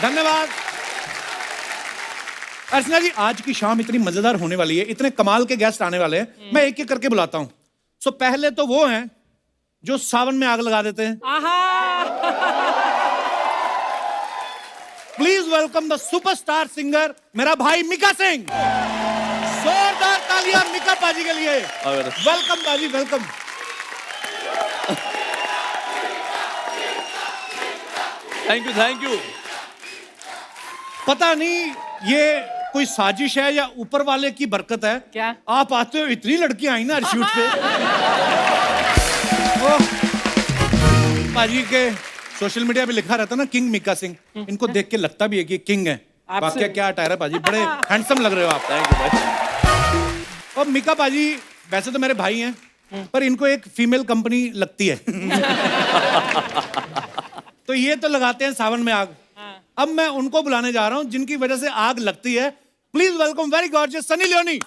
धन्यवाद। अर्चना जी, आज की शाम इतनी मजेदार होने वाली है, इतने कमाल के गेस्ट आने वाले हैं, मैं एक एक करके बुलाता हूं। सो पहले तो वो हैं जो सावन में आग लगा देते हैं। Please welcome the superstar singer मेरा भाई मिका सिंह। जोरदार तालियां मिका पाजी के लिए। वेलकम पाजी, welcome. Thank you, thank you. पता नहीं ये कोई साजिश है या ऊपर वाले की बरकत है। क्या? आप आते हो, इतनी लड़कियां आई ना शूट पे। पाजी के सोशल मीडिया पे लिखा रहता ना किंग मिका सिंह, इनको देख के लगता भी है कि किंग है। वाकया क्या अटायर है पाजी, बड़े हैंडसम लग रहे हो आप। थैंक यू भाई। और मिका पाजी वैसे तो मेरे भाई हैं, पर इनको एक फीमेल कंपनी लगती है। तो ये तो लगाते हैं सावन में आग। अब मैं उनको बुलाने जा रहा हूं जिनकी वजह से आग लगती है। Please welcome very gorgeous Sunny Leone.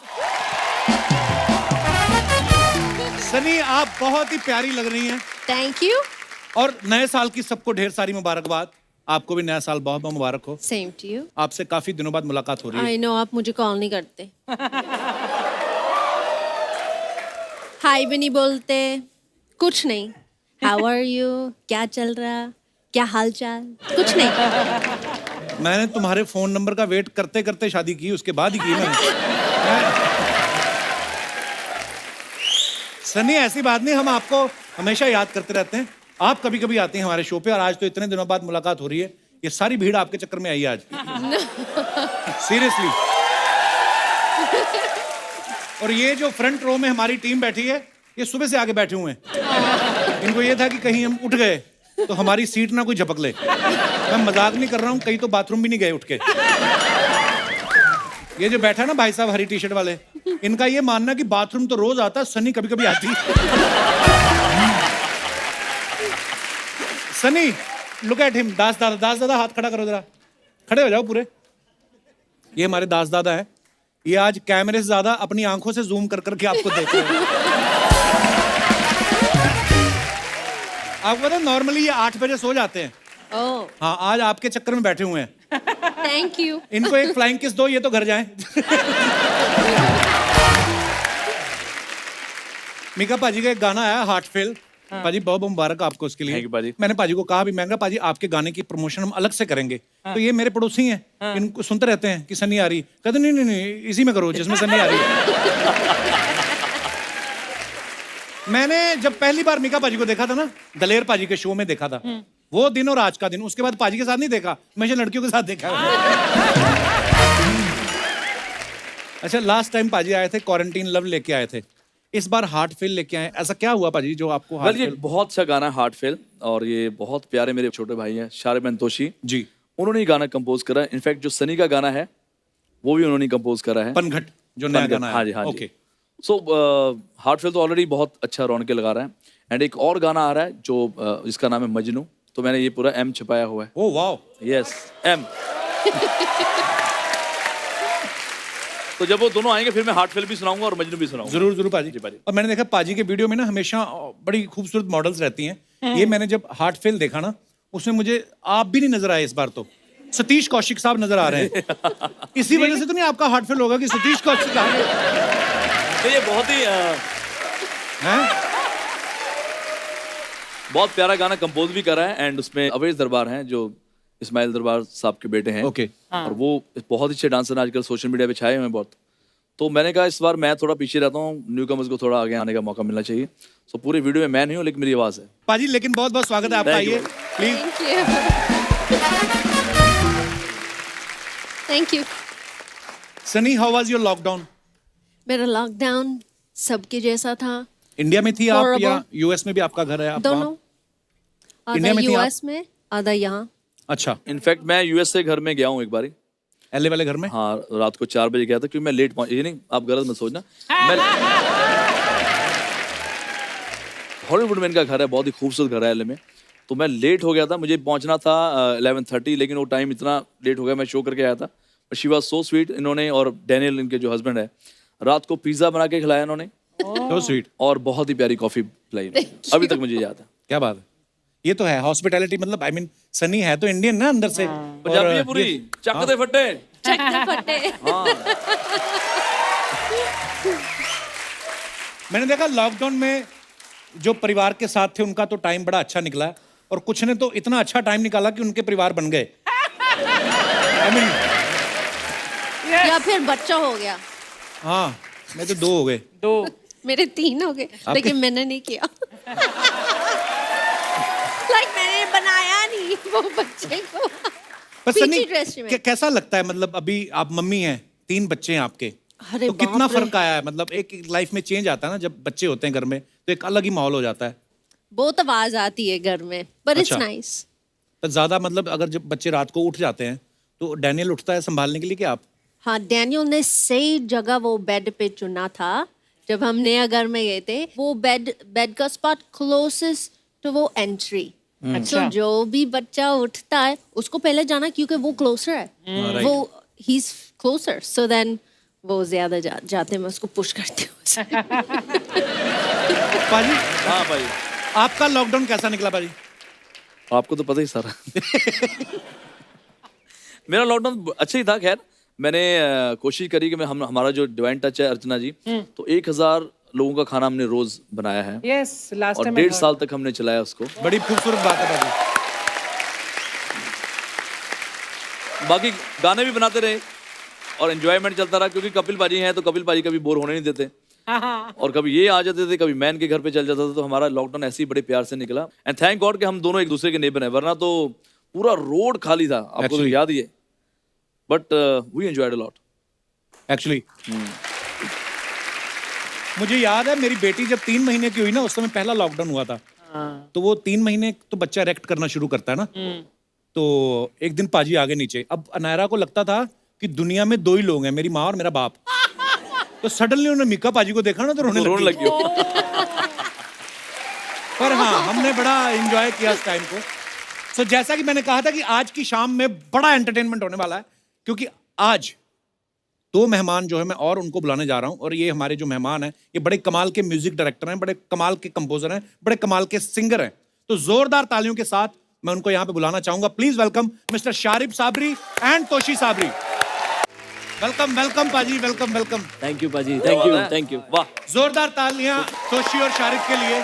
Sunny, आप बहुत ही प्यारी लग रही हैं। Thank you. और नए साल की सबको ढेर सारी मुबारकबाद। आपको भी नया साल बहुत बहुत मुबारक हो। Same to you. आपसे काफी दिनों बाद मुलाकात हो रही है। आई नो, आप मुझे कॉल नहीं करते। हाय भी नहीं बोलते, कुछ नहीं। हाउ आर यू, क्या चल रहा, क्या हाल चाल, कुछ नहीं। मैंने तुम्हारे फोन नंबर का वेट करते करते शादी की, उसके बाद ही की मैंने। सनी, ऐसी बात नहीं, हम आपको हमेशा याद करते रहते हैं। आप कभी कभी आते हैं हमारे शो पे, और आज तो इतने दिनों बाद मुलाकात हो रही है। ये सारी भीड़ आपके चक्कर में आई है आज। सीरियसली। और ये जो फ्रंट रो में हमारी टीम बैठी है, ये सुबह से आगे बैठे हुए हैं। इनको ये था कि कहीं हम उठ गए तो हमारी सीट ना कोई झपक ले। मैं मजाक नहीं कर रहा हूँ, कहीं तो बाथरूम भी नहीं गए उठ के। ये जो बैठा है ना भाई साहब हरी टी शर्ट वाले, इनका ये मानना कि बाथरूम तो रोज आता, सनी कभी कभी आती। Sunny, look at him. Das दादा, दास दादा हाथ खड़ा करो जरा, खड़े हो जाओ पूरे। ये हमारे दास दादा है। ये आज कैमरे से ज्यादा अपनी आंखों से जूम कर करके आपको देख रहे हैं। आपको पता है नॉर्मली ये 8 बजे सो जाते हैं। ओह, हाँ, आज आपके चक्कर में बैठे हुए हैं। Thank you. इनको एक फ्लाइंग किस दो, ये तो घर जाएं। मिका पाजी का एक गाना आया हार्ट फेल। पाजी बहुत बहुत मुबारक आपको उसके लिए। Thank you, पाजी। मैंने पाजी को कहा भी, मैं कहा पाजी आपके गाने की प्रमोशन हम अलग से करेंगे। तो ये मेरे पड़ोसी हैं, इनको सुनते रहते हैं कि सनी आ रही। कहते नहीं नहीं नहीं, इसी में करो जिसमें सनी आ रही है। मैंने जब पहली बार मिका पाजी को देखा था ना, दलेर पाजी के शो में देखा था, वो दिन और आज का दिन। उसके बाद पाजी के साथ नहीं देखा, हमेशा लड़कियों के साथ देखा। अच्छा, लास्ट टाइम पाजी आए थे, क्वारंटीन लव लेके आए थे। इस बार हार्ट फेल लेके आए, ऐसा क्या हुआ पाजी जो आपको हार्ट ये फेल? बहुत अच्छा गाना है हार्ट फेल, और ये बहुत प्यारे मेरे छोटे भाई हैं शारिब अंतोशी जी, उन्होंने ये गाना कंपोज करा है। इनफैक्ट जो सनी का गाना है वो भी उन्होंने कंपोज करा है, पनघट, जो नया गाना है। हाँ जी, हाँ ओके। जी। सो हार्ट फेल तो ऑलरेडी बहुत अच्छा रौनक लगा रहा है, एंड एक और गाना आ रहा है जो जिसका नाम है मजनू। तो मैंने ये पूरा एम छपाया हुआ है। Oh wow. Yes, M. तो जब वो दोनों आएंगे फिर मैं हार्ट फेल भी सुनाऊंगा और मजनू भी सुनाऊंगा। जरूर जरूर पाजी। जी पाजी। और मैंने देखा पाजी के वीडियो में ना हमेशा बड़ी खूबसूरत मॉडल्स रहती हैं। ये मैंने जब हार्ट फेल देखा ना, उसमें मुझे आप भी नहीं नजर आए। इस बार तो सतीश कौशिक साहब नजर आ रहे हैं। इसी वजह से तो नहीं आपका हार्ट फेल होगा कि सतीश कौशिक आ गए। तो ये बहुत ही हैं? बहुत प्यारा गाना कंपोज भी करा है, एंड उसमें अवेश दरबार हैं जो इस्माइल दरबार साहब के बेटे हैं। ओके। और वो बहुत अच्छे डांसर आजकल सोशल मीडिया पे छाए हुए हैं बहुत। तो मैंने कहा इस बार मैं थोड़ा पीछे रहता हूँ, न्यू कमर्स को थोड़ा आगे आने का मौका मिलना चाहिए। सो पूरे वीडियो में मैं नहीं हूँ, लेकिन मेरी आवाज़ है। पाजी लेकिन बहुत बहुत स्वागत है आपका। Thank you, आइए please. Thank you. Sunny, how was your lockdown? मेरा लॉकडाउन सबके जैसा था। इंडिया में थी आप Horrible. या यूएस में भी आपका घर है? आप दोनों, वहाँ? आधा इंडिया में थी आप? यूएस में, आधा यहाँ। अच्छा, इनफैक्ट मैं यूएस से घर में गया हूँ एक बारी। एलए वाले घर में? हाँ, रात को 4 बजे गया था, क्योंकि मैं लेट पहुंच। ये नहीं, आप गलत मत सोचना। मैं हॉलीवुड में इनका घर है, बहुत ही खूबसूरत घर है एलए में। तो मैं लेट हो गया था, मुझे पहुंचना था 11:30, लेकिन वो टाइम इतना लेट हो गया, मैं शो करके आया था। She was so sweet. इन्होंने और डैनियल, इनके जो हस्बैंड है, रात को पिज्जा बना के खिलाया इन्होंने। So sweet. और बहुत ही प्यारी कॉफी पिलाई। अभी तक मुझे याद है। क्या बात है। ये तो है हॉस्पिटैलिटी, मतलब आई मीन सनी है तो इंडियन ना अंदर से। पंजाबी है पूरी, चक दे फट्टे। चक दे फटे। मैंने देखा लॉकडाउन में जो परिवार के साथ थे उनका तो टाइम बड़ा अच्छा निकला है, और कुछ ने तो इतना अच्छा टाइम निकाला कि उनके परिवार बन गए। आई मीन या फिर बच्चा हो गया। हाँ, मैं तो 2 हो गए। 2 मेरे 3 हो गए, लेकिन मैंने नहीं किया। लाइक मैंने बनाया नहीं वो बच्चे को। पर सनी पीछे ड्रेस में। कैसा लगता है, मतलब अभी आप मम्मी हैं, 3 बच्चे हैं आपके, अरे तो कितना बाप रे। फर्क आया है? मतलब एक लाइफ में चेंज आता है ना जब बच्चे होते हैं घर में, तो एक अलग ही माहौल हो जाता है। बहुत आवाज आती है घर में, बट इट्स अच्छा। नाइस। तो ज्यादा मतलब अगर जब बच्चे रात को उठ जाते हैं तो डैनियल उठता है संभालने के लिए, क्या आप? हाँ, डैनियल ने सही जगह वो बेड पे चुना था। जब हम नया घर में गए थे, वो बेड का स्पॉट क्लोजेस्ट टू वो एंट्री। अच्छा। So, जो भी बच्चा उठता है उसको पहले जाना, क्योंकि वो क्लोजर है। right. वो ही इज क्लोजर, सो देन वो ज्यादा जाते मैं उसको पुश करती हूँ। पाजी, हाँ भाई, आपका लॉकडाउन कैसा निकला पाजी? आपको तो पता ही सारा। मेरा लॉकडाउन अच्छा ही था। खैर मैंने कोशिश करी कि हमारा जो डिवाइन टच है अर्चना जी, तो 1000 लोगों का खाना हमने रोज बनाया है, यस लास्ट और टाइम 1.5 साल तक हमने चलाया उसको। बड़ी खूबसूरत बात है पाजी। बाकी गाने भी बनाते रहे और एंजॉयमेंट चलता रहा, क्योंकि कपिल पाजी हैं तो कपिल पाजी कभी बोर होने नहीं देते। और कभी ये आ जाते थे, कभी मैं इनके घर पे चल जाता था, तो हमारा लॉकडाउन ऐसे ही बड़े प्यार से निकला। एंड थैंक गॉड कि हम दोनों एक दूसरे के नेबर हैं, वरना तो पूरा रोड खाली था, आपको तो Actually. याद ही है। But we enjoyed a lot actually मुझे याद है मेरी बेटी जब 3 महीने की हुई ना, उस समय पहला लॉकडाउन हुआ था। तो वो 3 महीने तो बच्चा रेक्ट करना शुरू करता है ना। तो एक दिन पाजी आगे नीचे, अब अनायरा को लगता था कि दुनिया में 2 ही लोग हैं, मेरी माँ और मेरा बाप। तो सडनली उन्होंने मीका पाजी को देखा ना, तो रोने रोने लगी। लगी हो। पर हाँ, हमने बड़ा एंजॉय किया उस टाइम को। सो जैसा कि मैंने कहा था कि आज की शाम में बड़ा एंटरटेनमेंट होने वाला है, क्योंकि आज 2 मेहमान जो है मैं और उनको बुलाने जा रहा हूं। और ये हमारे जो मेहमान हैं, ये बड़े कमाल के म्यूजिक डायरेक्टर हैं, बड़े कमाल के कंपोजर हैं, बड़े कमाल के सिंगर हैं। तो जोरदार तालियों के साथ मैं उनको यहां पे बुलाना चाहूंगा। Please welcome mister Sharib Sabri and Toshi Sabri. Welcome welcome पाजी, वेलकम वेलकम। थैंक यू पाजी, क्या बात है? Thank you. वाह, जोरदार तालियां तोशी और शारिब के लिए।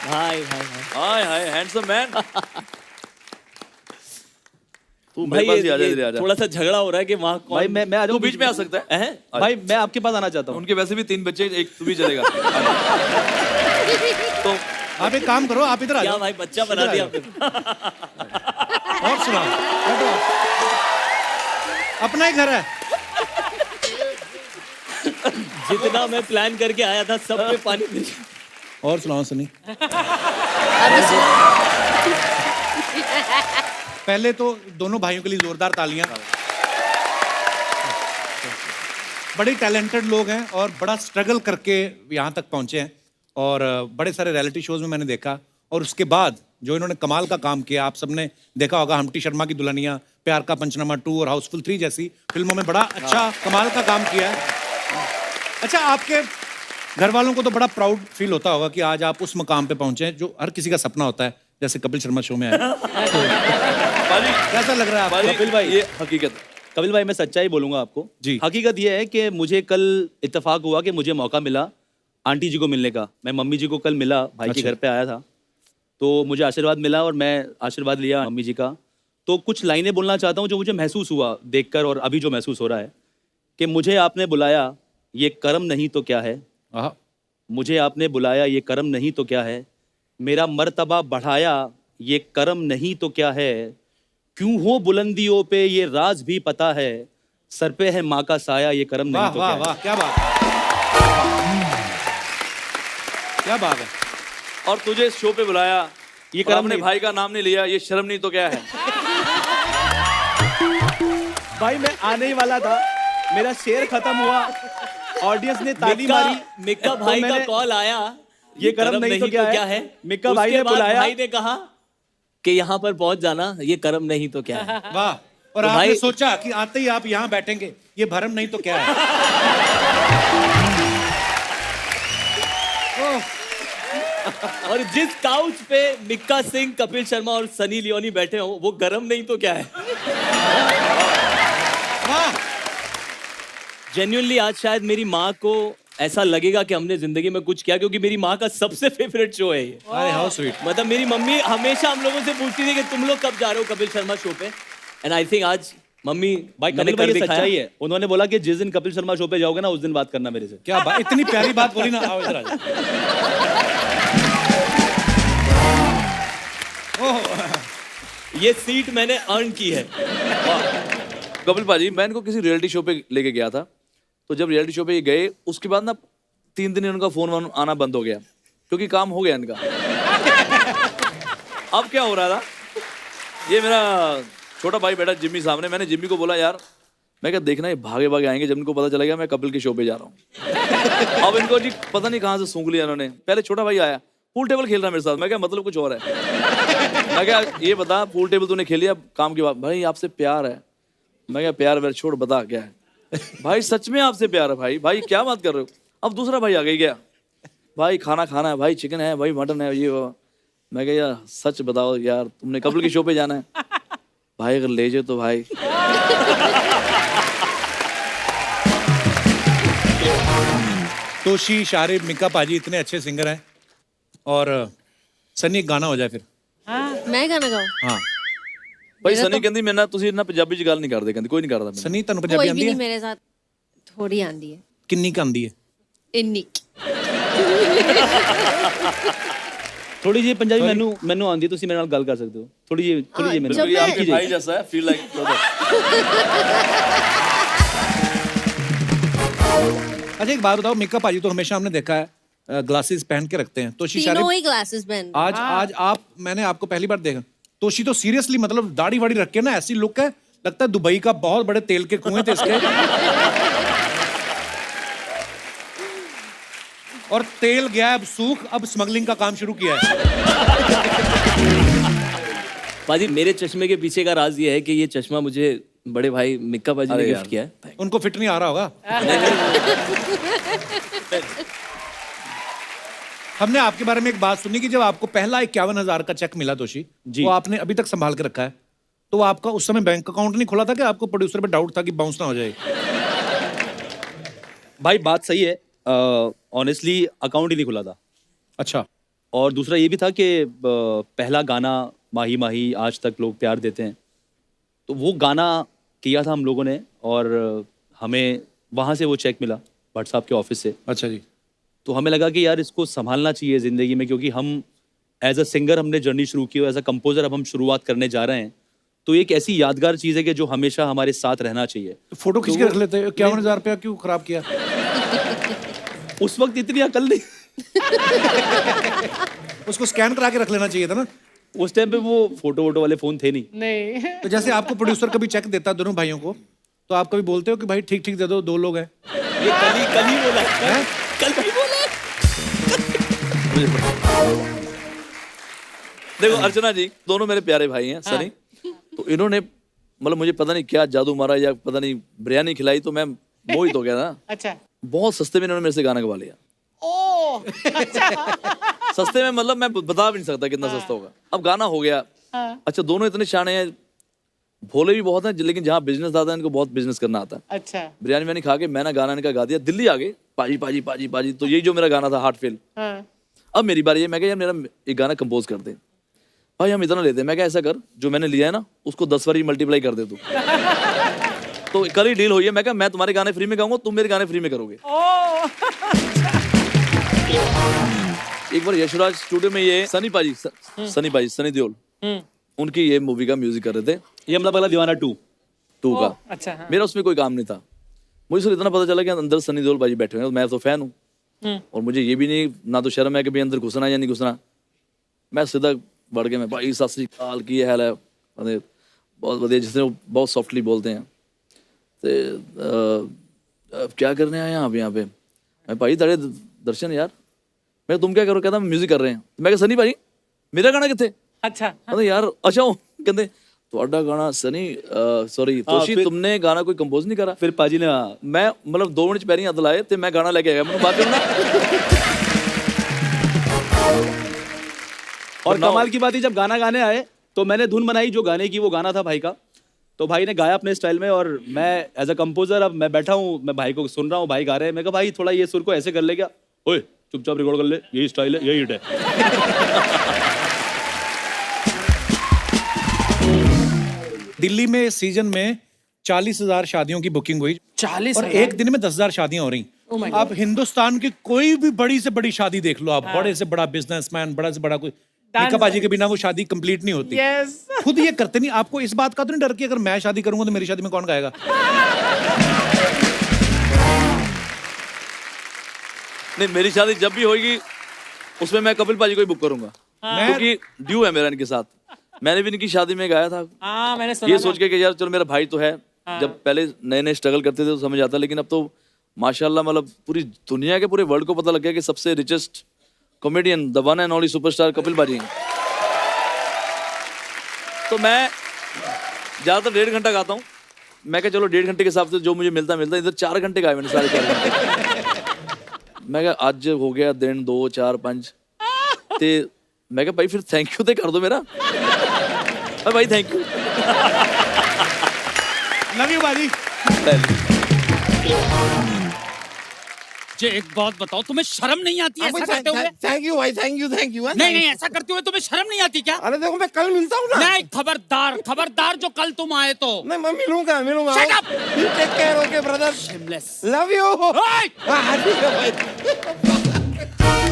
Hi hi hi. Hi hi handsome man. तू भाई मेरे पास ही आ जा, ये इधर आ जा। थोड़ा सा झगड़ा हो रहा है कि वहाँ कौन। भाई मैं आ तू जाऊँ बीच में आ सकता है। हैं? भाई मैं आपके पास आना चाहता हूँ। उनके वैसे भी 3 बच्चे, एक तू भी चलेगा। तो आप एक काम करो, आप इधर आ क्या जाओ। भाई बच्चा बना इधर आ दिया जाओ। आपने। और सुनाओ, बैठो आप। अपना ही घर है। जितना मैं प्लान करके आया था सब पे पानी फिर। और सुनाओ सनी। पहले तो दोनों भाइयों के लिए जोरदार तालियां। बड़े टैलेंटेड लोग हैं और बड़ा स्ट्रगल करके यहाँ तक पहुंचे हैं, और बड़े सारे रियलिटी शोज में मैंने देखा। और उसके बाद जो इन्होंने कमाल का काम किया, आप सबने देखा होगा हम्टी शर्मा की दुल्हनिया, प्यार का पंचनामा 2 और हाउसफुल 3 जैसी फिल्मों में बड़ा अच्छा कमाल का काम किया है। अच्छा, आपके घर वालों को तो बड़ा प्राउड फील होता होगा कि आज आप उस मुकाम पे पहुंचे हैं जो हर किसी का सपना होता है, जैसे कपिल शर्मा शो में आए। पाजी, कैसा लग रहा है आपको? पाजी, कपिल भाई। ये हकीकत है। कपिल भाई मैं सच्चाई बोलूंगा आपको जी। हकीकत ये है कि मुझे कल इत्तेफाक हुआ कि मुझे मौका मिला आंटी जी को मिलने का। मैं मम्मी जी को कल मिला, भाई के अच्छा। घर पे आया था, तो मुझे आशीर्वाद मिला और मैं आशीर्वाद लिया मम्मी जी का। तो कुछ लाइनें बोलना चाहता हूँ जो मुझे महसूस हुआ देखकर, और अभी जो महसूस हो रहा है कि मुझे आपने बुलाया, ये कर्म नहीं तो क्या है। आहा, मुझे आपने बुलाया, ये कर्म नहीं तो क्या है। मेरा मर्तबा बढ़ाया, ये कर्म नहीं तो क्या है। क्यों हो बुलंदियों पे, ये राज भी पता है। सर पे है माँ का साया, ये कर्म नहीं वाह तो वाह क्या है। वाह, क्या बात है, क्या बात है। और तुझे इस शो पे बुलाया, ये और कर्म अपने नहीं। भाई का नाम नहीं लिया, ये शर्म नहीं तो क्या है। भाई मैं आने ही वाला था, मेरा शेर खत्म हुआ, ऑडियंस ने ताली मिक्का मारी। मिक्का तो भाई का मैंने- कॉल आया, ये कर्म नहीं तो क्या है। मिक्का भाई उसके ने बाद बुलाया। भाई ने कहा कि यहाँ पर पहुंच जाना, ये कर्म नहीं तो क्या है। वाह। और तो आपने भाई- सोचा कि आते ही आप यहाँ बैठेंगे, ये भरम नहीं तो क्या है। ओह, और जिस काउच पे मिक्का सिंह, कपिल शर्मा और सनी लियोनी बैठे हो वो गरम नहीं तो क्या है? जेन्युइनली आज शायद मेरी माँ को ऐसा लगेगा कि हमने जिंदगी में कुछ किया, क्योंकि मेरी माँ का सबसे फेवरेट शो है ये। अरे हाउ स्वीट। मतलब मेरी मम्मी हमेशा हम लोगों से पूछती थी कि तुम लोग कब जा रहे हो कपिल शर्मा शो पे, एंड आई थिंक आज मम्मी भाई मैंने कपिल भाई कर ये दिखाया। सच्चाई है, उन्होंने बोला कि जिस दिन कपिल शर्मा शो पे जाओगे ना उस दिन बात करना मेरे से। क्या बात, इतनी प्यारी बात बोली ना। आओ इधर आ जाओ। ये सीट मैंने अर्न की है। कपिल पाजी, मैं इनको किसी रियलिटी शो पे लेके गया था, तो जब रियलिटी शो पे ये गए उसके बाद ना 3 दिन इनका फोन आना बंद हो गया, क्योंकि काम हो गया इनका। अब क्या हो रहा था, ये मेरा छोटा भाई बैठा जिम्मी सामने, मैंने जिम्मी को बोला यार, मैं क्या देखना ये भागे भागे आएंगे जब इनको पता चलेगा मैं कपिल के शो पे जा रहा हूँ। अब इनको जी पता नहीं कहाँ से सूंघ लिया इन्होंने। पहले छोटा भाई आया, पूल टेबल खेल रहा मेरे साथ, मैं क्या मतलब कुछ और है। मैं क्या ये बता, पूल टेबल तूने खेल लिया, काम की बात, भाई आपसे प्यार है। मैं क्या प्यार व्यार छोड़, बता क्या है। भाई सच में आपसे प्यार है भाई, भाई क्या बात कर रहे हो। अब दूसरा भाई आ गई, क्या भाई खाना खाना है, भाई चिकन है, भाई मटन है, ये वो। मैं क्या यार सच बताओ यार, तुमने कपिल के शो पे जाना है? भाई अगर ले जाओ तो भाई। तोशी, शारिब, मिक्का पाजी इतने अच्छे सिंगर हैं, और सनी एक गाना हो जाए फिर। मैं गाना गाऊं? हाँ भाई सनी कहती मैं ना तुसी ना पंजाबी च गल नहीं करदे, कहती कोई नहीं करदा। सनी तनु कोई पंजाबी भी आंदी नहीं है? मेरे साथ थोड़ी आंदी है, किन्नी क आंदी है? इन्नी। थोड़ी जी पंजाबी ਮੈਨੂੰ ਆਉਂਦੀ, ਤੁਸੀਂ ਮੇਰੇ ਨਾਲ ਗੱਲ ਕਰ ਸਕਦੇ ਹੋ। ਥੋੜੀ ਜੀ ਮੈਨੂੰ जब ये मैं- आपके भाई जैसा है, फील लाइक ब्रदर। अच्छा एक बात बताओ, मिक्का पाजी तो हमेशा हमने देखा है ग्लासेस पहन के रखते हैं, तोशी तीनों शारिब ही ग्लासेस पहन। आज आप, मैंने आपको पहली बार देखा, तोशी तो सीरियसली मतलब दाढ़ी वाड़ी रख के ना ऐसी लुक है, लगता है दुबई का बहुत बड़े तेल के कुएं थे इसके। और तेल गया अब सूख, अब स्मगलिंग का काम शुरू किया है। बाजी मेरे चश्मे के पीछे का राज ये है कि ये चश्मा मुझे बड़े भाई मिक्का बाजी ने अरे गिफ्ट यार। किया है। उनको फिट नहीं आ रहा होगा। हमने आपके बारे में एक बात सुनी कि जब आपको पहला 51,000 का चेक मिला तोशी, जी। वो आपने अभी तक संभाल के रखा है, तो आपका उस समय बैंक अकाउंट नहीं खुला था कि आपको प्रोड्यूसर पे डाउट था कि बाउंस ना हो जाए? भाई बात सही है, ऑनेस्टली अकाउंट ही नहीं खुला था। अच्छा। और दूसरा ये भी था कि पहला गाना माही माही आज तक लोग प्यार देते हैं, तो वो गाना किया था हम लोगों ने, और हमें वहाँ से वो चेक मिला भट्ट साहब के ऑफिस से। अच्छा जी। तो हमें लगा कि यार इसको संभालना चाहिए ज़िंदगी में, क्योंकि हम एज अ सिंगर हमने जर्नी शुरू की और एज अ कंपोजर अब हम शुरुआत करने जा रहे हैं, तो एक ऐसी यादगार चीज़ है कि जो हमेशा हमारे साथ रहना चाहिए। तो फोटो खींच के रख लेते, 51,000 रुपया क्यों खराब किया? उस वक्त इतनी अकल नहीं, उसको स्कैन करा के रख लेना चाहिए था ना। उस टाइम पे वो फोटो वोटो वाले फ़ोन थे नहीं। तो जैसे आपको प्रोड्यूसर कभी चेक देता है दोनों भाइयों को, तो आप कभी बोलते हो कि भाई ठीक ठीक दे दो, 2 लोग हैं? ये कल ही बोला है। कल ही बोला है। देखो अर्चना जी, दोनों मेरे प्यारे भाई हैं सनी, तो इन्होंने मतलब मुझे पता नहीं क्या जादू मारा या पता नहीं बिरयानी खिलाई, तो मैं मोहित हो गया ना। अच्छा। बहुत सस्ते में इन्होंने मेरे से गाना गवा लिया। ओ अच्छा। सस्ते में मतलब मैं बता भी नहीं सकता कितना सस्ता होगा। अब गाना हो गया। अच्छा दोनों इतने शाने हैं, भोले भी बहुत हैं, लेकिन जहाँ बिजनेस आता है इनको बहुत बिजनेस करना आता है। अच्छा। बिरयानी मैंने खा के मैंने गाना इनका गा दिया, दिल्ली आ गए, पाजी पाजी पाजी पाजी। तो यही जो मेरा गाना था हार्ट फेल, हाँ। अब मेरी बारी है। मैं कहा यार मेरा एक गाना कंपोज कर दे भाई, हम इतना लेते हैं। मैं क्या ऐसा कर, जो मैंने लिया है ना उसको 10 बार ही मल्टीप्लाई कर दे तू। तो कल ही डील हुई है। मैं कहा मैं तुम्हारे गाने फ्री में गाऊंगा, तुम मेरे गाने फ्री में करोगे। एक बार यशराज स्टूडियो में ये सनी पाजी सनी देओल, उनकी ये मूवी का म्यूजिक कर रहे थे, ये मतलब अगला दीवाना 2 का। अच्छा। हाँ। मेरा उसमें कोई काम नहीं था। मुझे सिर्फ इतना पता चला कि अंदर सनी देओल बाजी बैठे हुए हैं, मैं तो फैन हूँ, और मुझे ये भी नहीं ना तो शर्म है कि भाई अंदर घुसना या नहीं घुसना। मैं सीधा बढ़ के मैं भाई सत श्री अकाल की हाल है, बहुत बढ़िया, जिसने वो बहुत सॉफ्टली बोलते हैं। तो क्या करने आए आप यहाँ पे? मैं भाई तेरे दर्शन यार। मैं तुम क्या करो? कहता मैं म्यूजिक कर रहे हैं। मैं कहा सनी भाई मेरा गाना कितने? अच्छा। कहते यार अच्छा हूँ, कहते ਤੁਹਾਡਾ गाना सनी सॉरी तोशी तुमने गाना कोई कंपोज नहीं करा? फिर पाजी ने मैं मतलब 2 मिनट पैरी हथ लाए तो मैं गाना लेके आ गया। मैं बात करना और now- कमाल की बात है, जब गाना गाने आए तो मैंने धुन बनाई जो गाने की, वो गाना था भाई का। तो भाई ने गाया अपने स्टाइल में, और मैं एज अ कंपोजर अब मैं बैठा हूँ, मैं भाई को सुन रहा हूँ, भाई गा रहे हैं। मैं कहा भाई थोड़ा ये सुर को ऐसे कर ले क्या? ओए चुपचाप रिकॉर्ड कर ले, यही स्टाइल है, यही हिट है। दिल्ली में इस सीजन में 40,000 शादियों की बुकिंग हुई 40,000? और एक दिन में 10,000 शादियां हो रही। आप हिंदुस्तान की कोई भी बड़ी से बड़ी शादी देख लो, आप बड़े से बड़ा बिजनेसमैन, बड़ा से बड़ा कोई, मीका बाजी के बिना वो शादी कंप्लीट नहीं होती। Yes. खुद ये करते नहीं। आपको इस बात का तो नहीं डर कि अगर मैं शादी करूंगा तो मेरी शादी में कौन गाएगा? नहीं, मेरी शादी जब भी होगी उसमें मैं कपिल पाजी को ही बुक करूंगा, मैं क्योंकि ड्यू है मेरा इनके साथ। मैंने भी इनकी शादी में गाया था, हाँ मैंने सुना ये था। सोच के कि यार चलो मेरा भाई तो है। जब पहले नए नए स्ट्रगल करते थे तो समझ आता, लेकिन अब तो माशाल्लाह मतलब पूरी दुनिया के पूरे वर्ल्ड को पता लग गया कि सबसे richest comedian, the one and only superstar Kapil पाजी हैं। तो मैं ज्यादातर 1.5 घंटा गाता हूँ। मैं क्या चलो 1.5 घंटे के हिसाब से जो मुझे मिलता मिलता, इधर 4 घंटे गाए मैंने, 4.5 घंटे। मैं क्या आज हो गया दिन 2 4 5 ते मैं क्या भाई फिर थैंक यू तो कर दो मेरा। अरे भाई थैंक यू। लव यू बाजी। मुझे एक बात बताओ, तुम्हें शर्म नहीं आती है ऐसा करते हुए? थैंक यू भाई, थैंक यू नहीं नहीं, ऐसा करते हुए तुम्हें शर्म नहीं आती क्या? अरे देखो मैं कल मिलता हूँ ना। नहीं, खबरदार खबरदार, जो कल तुम आए तो। नहीं मैं मिलूंगा मिलूंगा। Shut up! You take care, okay brother. Shameless. Love you. Hey! हाँ ठीक है भाई।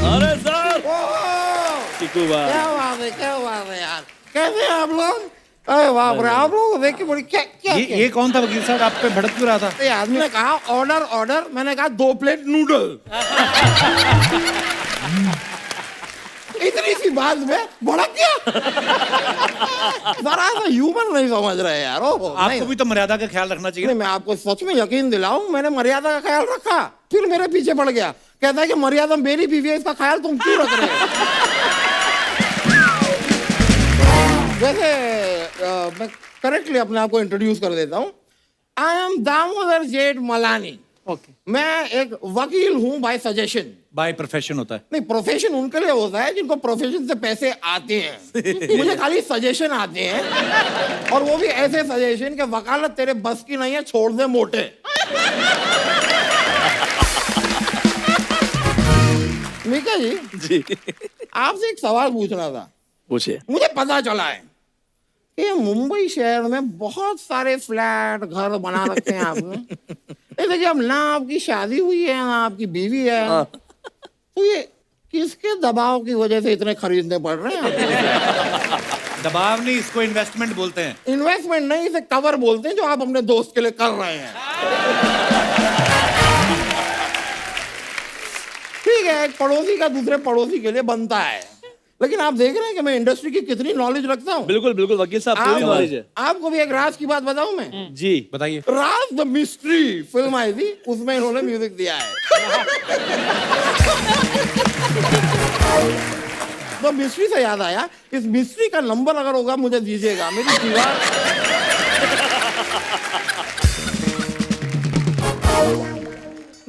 अरे सर ओह, चिकू भाई क्या बात है यार, कैसे हैं आप लोग? अरे बाप रे, आप लोगों को देख के बड़ी क्या क्या ये कौन था वकील साहब? आप पे भड़क क्यों रहा था? ये आदमी ने कहा ऑर्डर ऑर्डर, मैंने कहा 2 प्लेट नूडल। इतनी सी बात में भड़क गया। जरा सा ह्यूमन नहीं समझ रहे यार। आपको भी तो मर्यादा का ख्याल रखना चाहिए। नहीं, मैं आपको सच में यकीन दिलाऊं, मैंने मर्यादा का ख्याल रखा, फिर मेरे पीछे पड़ गया, कहता है कि मर्यादा मेरी बीवी है, इसका ख्याल तुम क्यों रख रहे हो? वैसे मैं करेक्टली अपने आप को इंट्रोड्यूस कर देता हूं। आई एम दामोदर जेठ मलानी। मैं एक वकील हूं बाय सजेशन। बाय प्रोफेशन होता है। नहीं, प्रोफेशन उनके लिए होता है जिनको प्रोफेशन से पैसे आते हैं। मुझे खाली सजेशन आते हैं, और वो भी ऐसे सजेशन कि वकालत तेरे बस की नहीं है, छोड़ दे मोटे। मीका जी, जी आपसे एक सवाल पूछना था। पूछिए। मुझे पता चला है कि मुंबई शहर में बहुत सारे फ्लैट घर बना रखे हैं आपने। ये देखिए, अब ना आपकी शादी हुई है ना आपकी बीवी है, तो ये किसके दबाव की वजह से इतने खरीदने पड़ रहे हैं आपको? दबाव नहीं, इसको इन्वेस्टमेंट बोलते हैं। इन्वेस्टमेंट नहीं, इसे कवर बोलते हैं, जो आप अपने दोस्त के लिए कर रहे हैं। ठीक है, एक पड़ोसी का दूसरे पड़ोसी के लिए बनता है, लेकिन आप देख रहे हैं कि मैं इंडस्ट्री की कितनी नॉलेज रखता हूँ। बिल्कुल बिल्कुल वकील साहब, पूरी नॉलेज है। आपको भी एक राज की बात बताऊं मैं? जी बताइए। राज द मिस्ट्री फिल्म आई थी, उसमें इन्होंने म्यूजिक दिया है। तो मिस्ट्री से याद आया, इस मिस्ट्री का नंबर अगर होगा मुझे दीजिएगा, मेरी दीवार।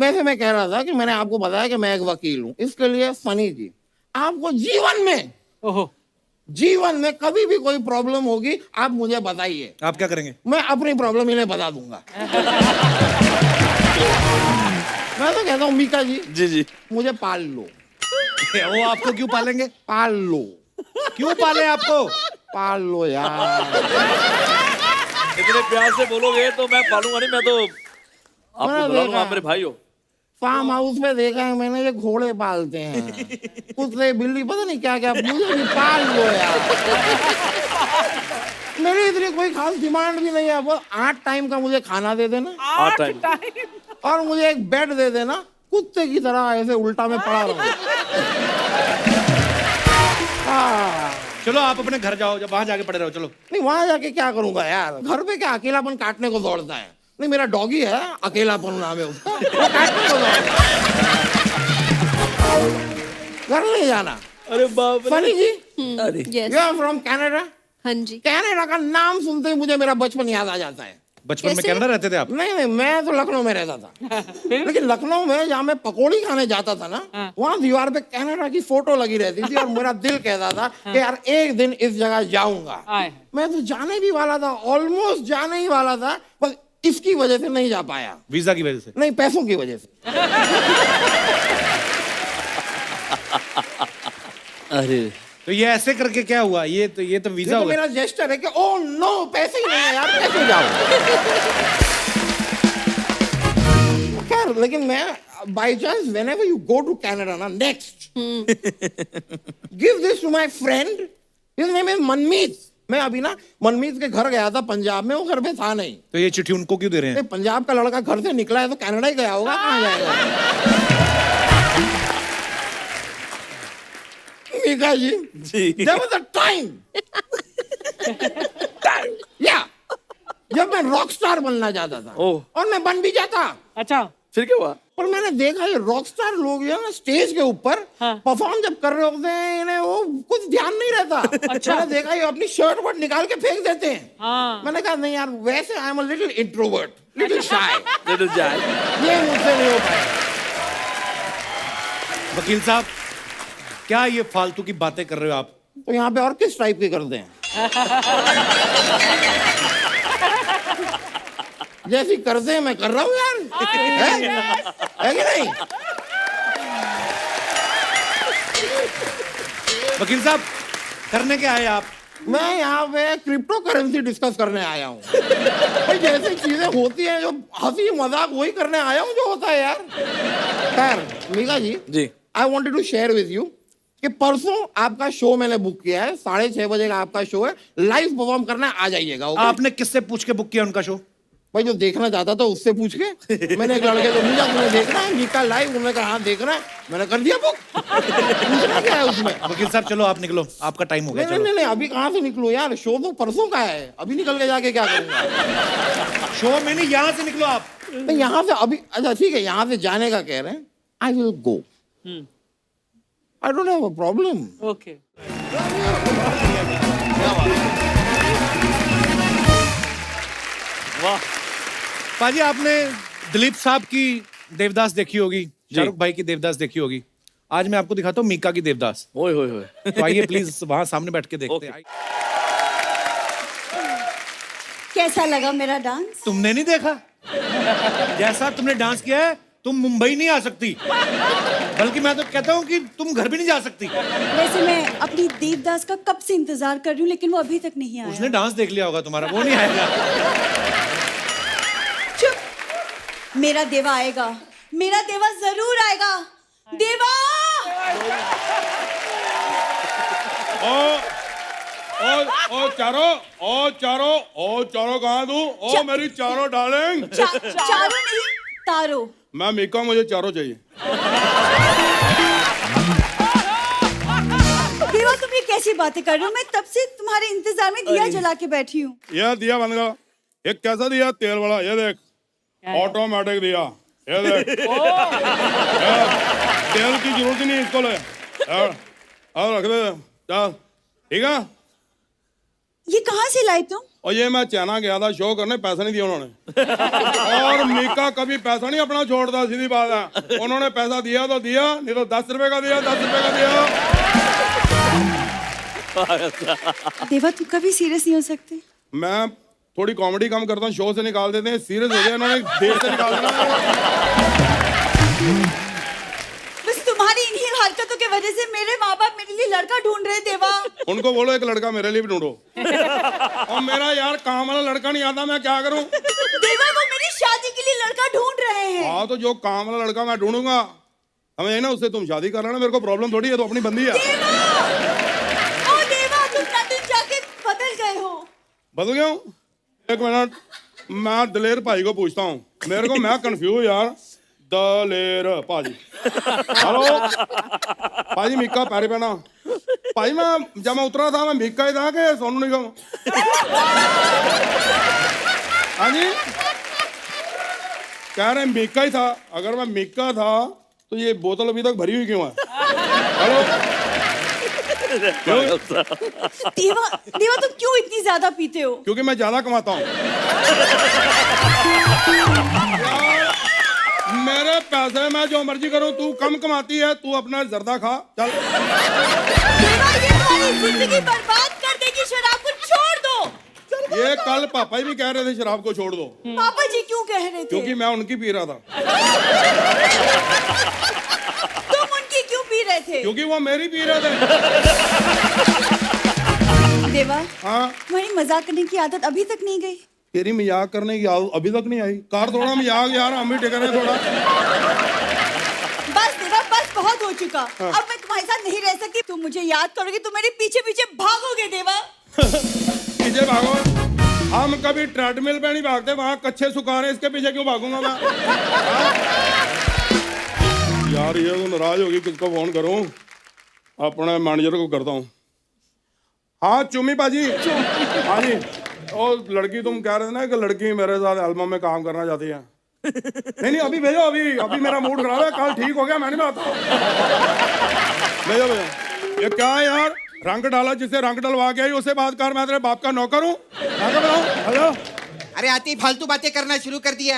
वैसे मैं कह रहा था कि मैंने आपको बताया कि मैं एक वकील हूं, इसके लिए फनी जी, आपको जीवन में कभी भी कोई प्रॉब्लम होगी आप मुझे बताइए। आप क्या करेंगे? मैं अपनी प्रॉब्लम इन्हें बता दूंगा। मैं तो कहता हूँ मीका जी, जी मुझे पाल लो। वो आपको क्यों पालेंगे? पाल लो। क्यों पाले आपको? पाल लो यार। इतने प्यार से बोलोगे तो मैं पालूंगा नहीं, मैं तो आपको बुला लूंगा, आप मेरे भाई हो। फार्म हाउस में देखा है मैंने, ये घोड़े पालते हैं, कुत्ते बिल्ली, पता नहीं क्या क्या, मुझे भी पाल लो यार। मेरी इतनी कोई खास डिमांड भी नहीं है, वो 8 टाइम का मुझे खाना दे देना, 8 टाइम, और मुझे एक बेड दे देना, कुत्ते की तरह ऐसे उल्टा में पड़ा रहूं। चलो आप अपने घर जाओ, जब वहां जाके पड़े रहो। चलो। नहीं, वहां जाके क्या करूंगा यार, घर पे क्या अकेलापन काटने को दौड़ता है। नहीं, मेरा डॉगी है, अकेलापन नाम है उसका, वो काटने को दौड़ता है। घर नहीं जाना। अरे बाप रे। फनी जी, yes. You are from Canada? हाँ जी। कनाडा का नाम सुनते ही मुझे मेरा बचपन याद आ जाता है। बचपन में कैसे? कनाडा रहते थे आप? नहीं, मैं तो लखनऊ में रहता था। लेकिन लखनऊ में जहाँ मैं पकौड़ी खाने जाता था ना, वहाँ दीवार पे कनाडा की फोटो लगी रहती थी और मेरा दिल कहता था कि यार एक दिन इस जगह जाऊंगा। मैं तो जाने भी वाला था, ऑलमोस्ट जाने ही वाला था, बस इसकी वजह से नहीं जा पाया। वीजा की वजह से? नहीं, पैसों की वजह से। अरे तो ये ऐसे करके क्या हुआ? ये तो ये वीजा तो हो गया। मेरा जेस्चर है कि ओ नो, पैसे ही नहीं है यार, कैसे जाओ। खैर, लेकिन मैं by chance whenever you go to Canada ना, next give this to my friend, his name is मनमीत। मैं अभी ना मनमीत के घर गया था पंजाब में, वो घर पे था नहीं। तो ये चिट्ठी उनको क्यों दे रहे हैं? नहीं, पंजाब का लड़का घर से निकला है तो कनाडा ही गया होगा, कहाँ जाएगा। मीका जी, there was a time, yeah, जब मैं रॉक स्टार बनना चाहता था ओह। और मैं बन भी जाता। अच्छा, फिर क्या हुआ? पर मैंने देखा ये रॉक स्टार लोग ना स्टेज के ऊपर परफॉर्म जब कर रहे होते हैं, इन्हें वो कुछ ध्यान नहीं रहता। मैंने देखा ये अपनी शर्ट वर्ट निकाल के फेंक देते हैं। मैंने कहा नहीं यार, वैसे I am a little introvert, little shy, Little Jack. ये मुझसे नहीं हो पाया। वकील साहब, क्या ये फालतू की बातें कर रहे हो आप? तो यहाँ पे और किस टाइप के करते हैं? जैसी करते हैं मैं कर रहा हूँ यार, है कि नहीं? वकील साहब, करने क्या आए आप? मैं यहाँ पे क्रिप्टो करेंसी डिस्कस करने आया हूँ। भाई जैसी चीजें होती हैं, जो हंसी मजाक, वही करने आया हूँ जो होता है यार। खैर मीका जी, जी। I wanted to share with you कि परसों आपका शो मैंने बुक किया है, 6:30 बजे का आपका शो है, लाइव परफॉर्म करना, आ जाइएगा। ओके? आपने किससे पूछ के बुक किया उनका शो? भाई जो देखना चाहता था उससे पूछ के। मैंने एक लड़के को पूछा तुम्हें देखना है मीका लाइव, उन्होंने कहा हाँ देखना है, मैंने कर दिया बुक। पूछना क्या है उसमें? वकील साहब चलो आप निकलो, आपका टाइम हो गया। नहीं चलो नहीं नहीं, अभी कहाँ से निकलो यार, शो तो परसों का है, अभी निकल के जाके क्या करूंगा। शो में नहीं, यहाँ से निकलो आप। नहीं यहाँ से अभी, अच्छा ठीक है, यहाँ से जाने का कह रहे हैं, I will go, I don't have a problem. Okay. वाह। पाजी, आपने दिलीप साहब की देवदास देखी होगी, शाहरुख भाई की देवदास देखी होगी। आज मैं आपको दिखाता हूँ मीका की देवदास। ओए होए होए। तो आइए प्लीज वहां सामने बैठ के देखते हैं। कैसा लगा मेरा डांस? तुमने नहीं देखा? जैसा तुमने डांस किया है, तुम मुंबई नहीं आ सकती, बल्कि मैं तो कहता हूँ कि तुम घर भी नहीं जा सकती। वैसे मैं अपनी देवदास का कब से इंतजार कर रही हूँ, लेकिन वो अभी तक नहीं आया। उसने डांस देख लिया होगा तुम्हारा, वो नहीं आएगा। चुप, मेरा देवा आएगा, मेरा देवा जरूर आएगा। देवा! ओ चारों कहाँ दूं? ओ मेरी चारों डार्लिंग। चारों नहीं, तारो। मैं मीका, मुझे चारों चाहिए। देवा तुम ये कैसी बातें कर रहे हो? मैं तब से तुम्हारे इंतजार में दिया जला के बैठी हूँ। यह दिया बन गया। एक कैसा दिया? तेल वाला, ये देख, ऑटोमेटिक दिया, ये देख। तेल की जरूरत ही नहीं इसको, ले और रख दे, चल ठीक है। ये कहाँ से लाए तुम? और ये मैं चाइना गया था शो करने, पैसा नहीं दिया उन्होंने। और मीका कभी पैसा नहीं अपना छोड़ता, सीधी बात है। उन्होंने पैसा दिया तो दिया, नहीं तो 10 रुपए का दिया, 10 रुपए का दिया। देवा तुम कभी सीरियस नहीं हो सकते? मैं थोड़ी कॉमेडी कम करता हूँ, शो से निकाल देते हैं, सीरियस हो गया इन्होंने, देश से निकाल देना। बस तुम्हारी इन्हीं हरकतों की वजह से मेरे माँ बाप मेरे लिए लड़का ढूंढ रहे। देवा उनको बोलो एक लड़का मेरे लिए भी ढूंढो। और मेरा यार काम वाला लड़का नहीं आता, मैं क्या करूं? देवा वो मेरी शादी के लिए लड़का ढूंढ रहे हैं। हाँ तो जो काम वाला लड़का मैं ढूंढूंगा, हमें ना उससे तुम शादी कर लेना, मेरे को प्रॉब्लम थोड़ी है, तो अपनी बंदी है। ओ देवा तुम लंदन जाके बदल गए हो। बदल गया हूँ? एक मिनट, मैं दलेर भाई को पूछता हूँ, मेरे को, मैं कंफ्यूज यार। दलेर पाजी, हेलो पाजी, मीका पैरे पे ना भाई, मैं जब मैं उतरा था मैं मीका ही था कि सोनू निगम? हाँ जी, कह रहे मीका ही था। अगर मैं मीका था तो ये बोतल अभी तक भरी हुई क्यों है? हेलो देवा देवा तुम क्यों इतनी ज्यादा पीते हो? क्योंकि मैं ज्यादा कमाता हूँ। मेरे पैसे मैं जो मर्जी करूँ, तू कम कमाती है, तू अपना जर्दा खा चल। देवा ये तुम्हारी जिंदगी बर्बाद कर देगी, शराब को छोड़ दो। ये कल पापा जी भी कह रहे थे शराब को छोड़ दो, पापा जी क्यों कह रहे थे? क्योंकि मैं उनकी पी रहा था। तुम उनकी क्यों पी रहे थे? क्योंकि वो मेरी पी रहे थे। देवा हाँ, तुम्हारी मजाक करने की आदत अभी तक नहीं गई? तेरी मजाक करने की आदत अभी तक नहीं आई। कार थोड़ा मजाक यार, हम भी टिक रहे हैं थोड़ा। बस देवा बस बहुत हो चुका। अब मैं तुम्हारे साथ नहीं रह सकती। तुम मुझे याद करोगे, तुम मेरे पीछे पीछे भागोगे देवा। पीछे भागो? हम कभी ट्रेडमिल पे नहीं भागते, वहाँ कच्चे सुखा रहे, इसके पीछे क्यों भागूंगा मैं? हाँ? यार ये तो नाराज होगी, किसको फोन करूं? अपने मैनेजर को करता हूँ। हाँ चुम्मी पाजी। हाँ जी, और लड़की तुम कह रहे थे ना कि लड़की मेरे साथ एल्बम में काम करना चाहती है। नहीं अभी भेजो, अभी मेरा मूड खराब है, कल ठीक हो गया, मैं नहीं बताता। भेजो। ये क्या है यार, रंग डाला, जिसे रंग डलवा के आई उसे बात कर, मैं तेरे बाप का नौकर हूँ? हेलो। अरे आते ही फालतू बातें करना शुरू कर दिया।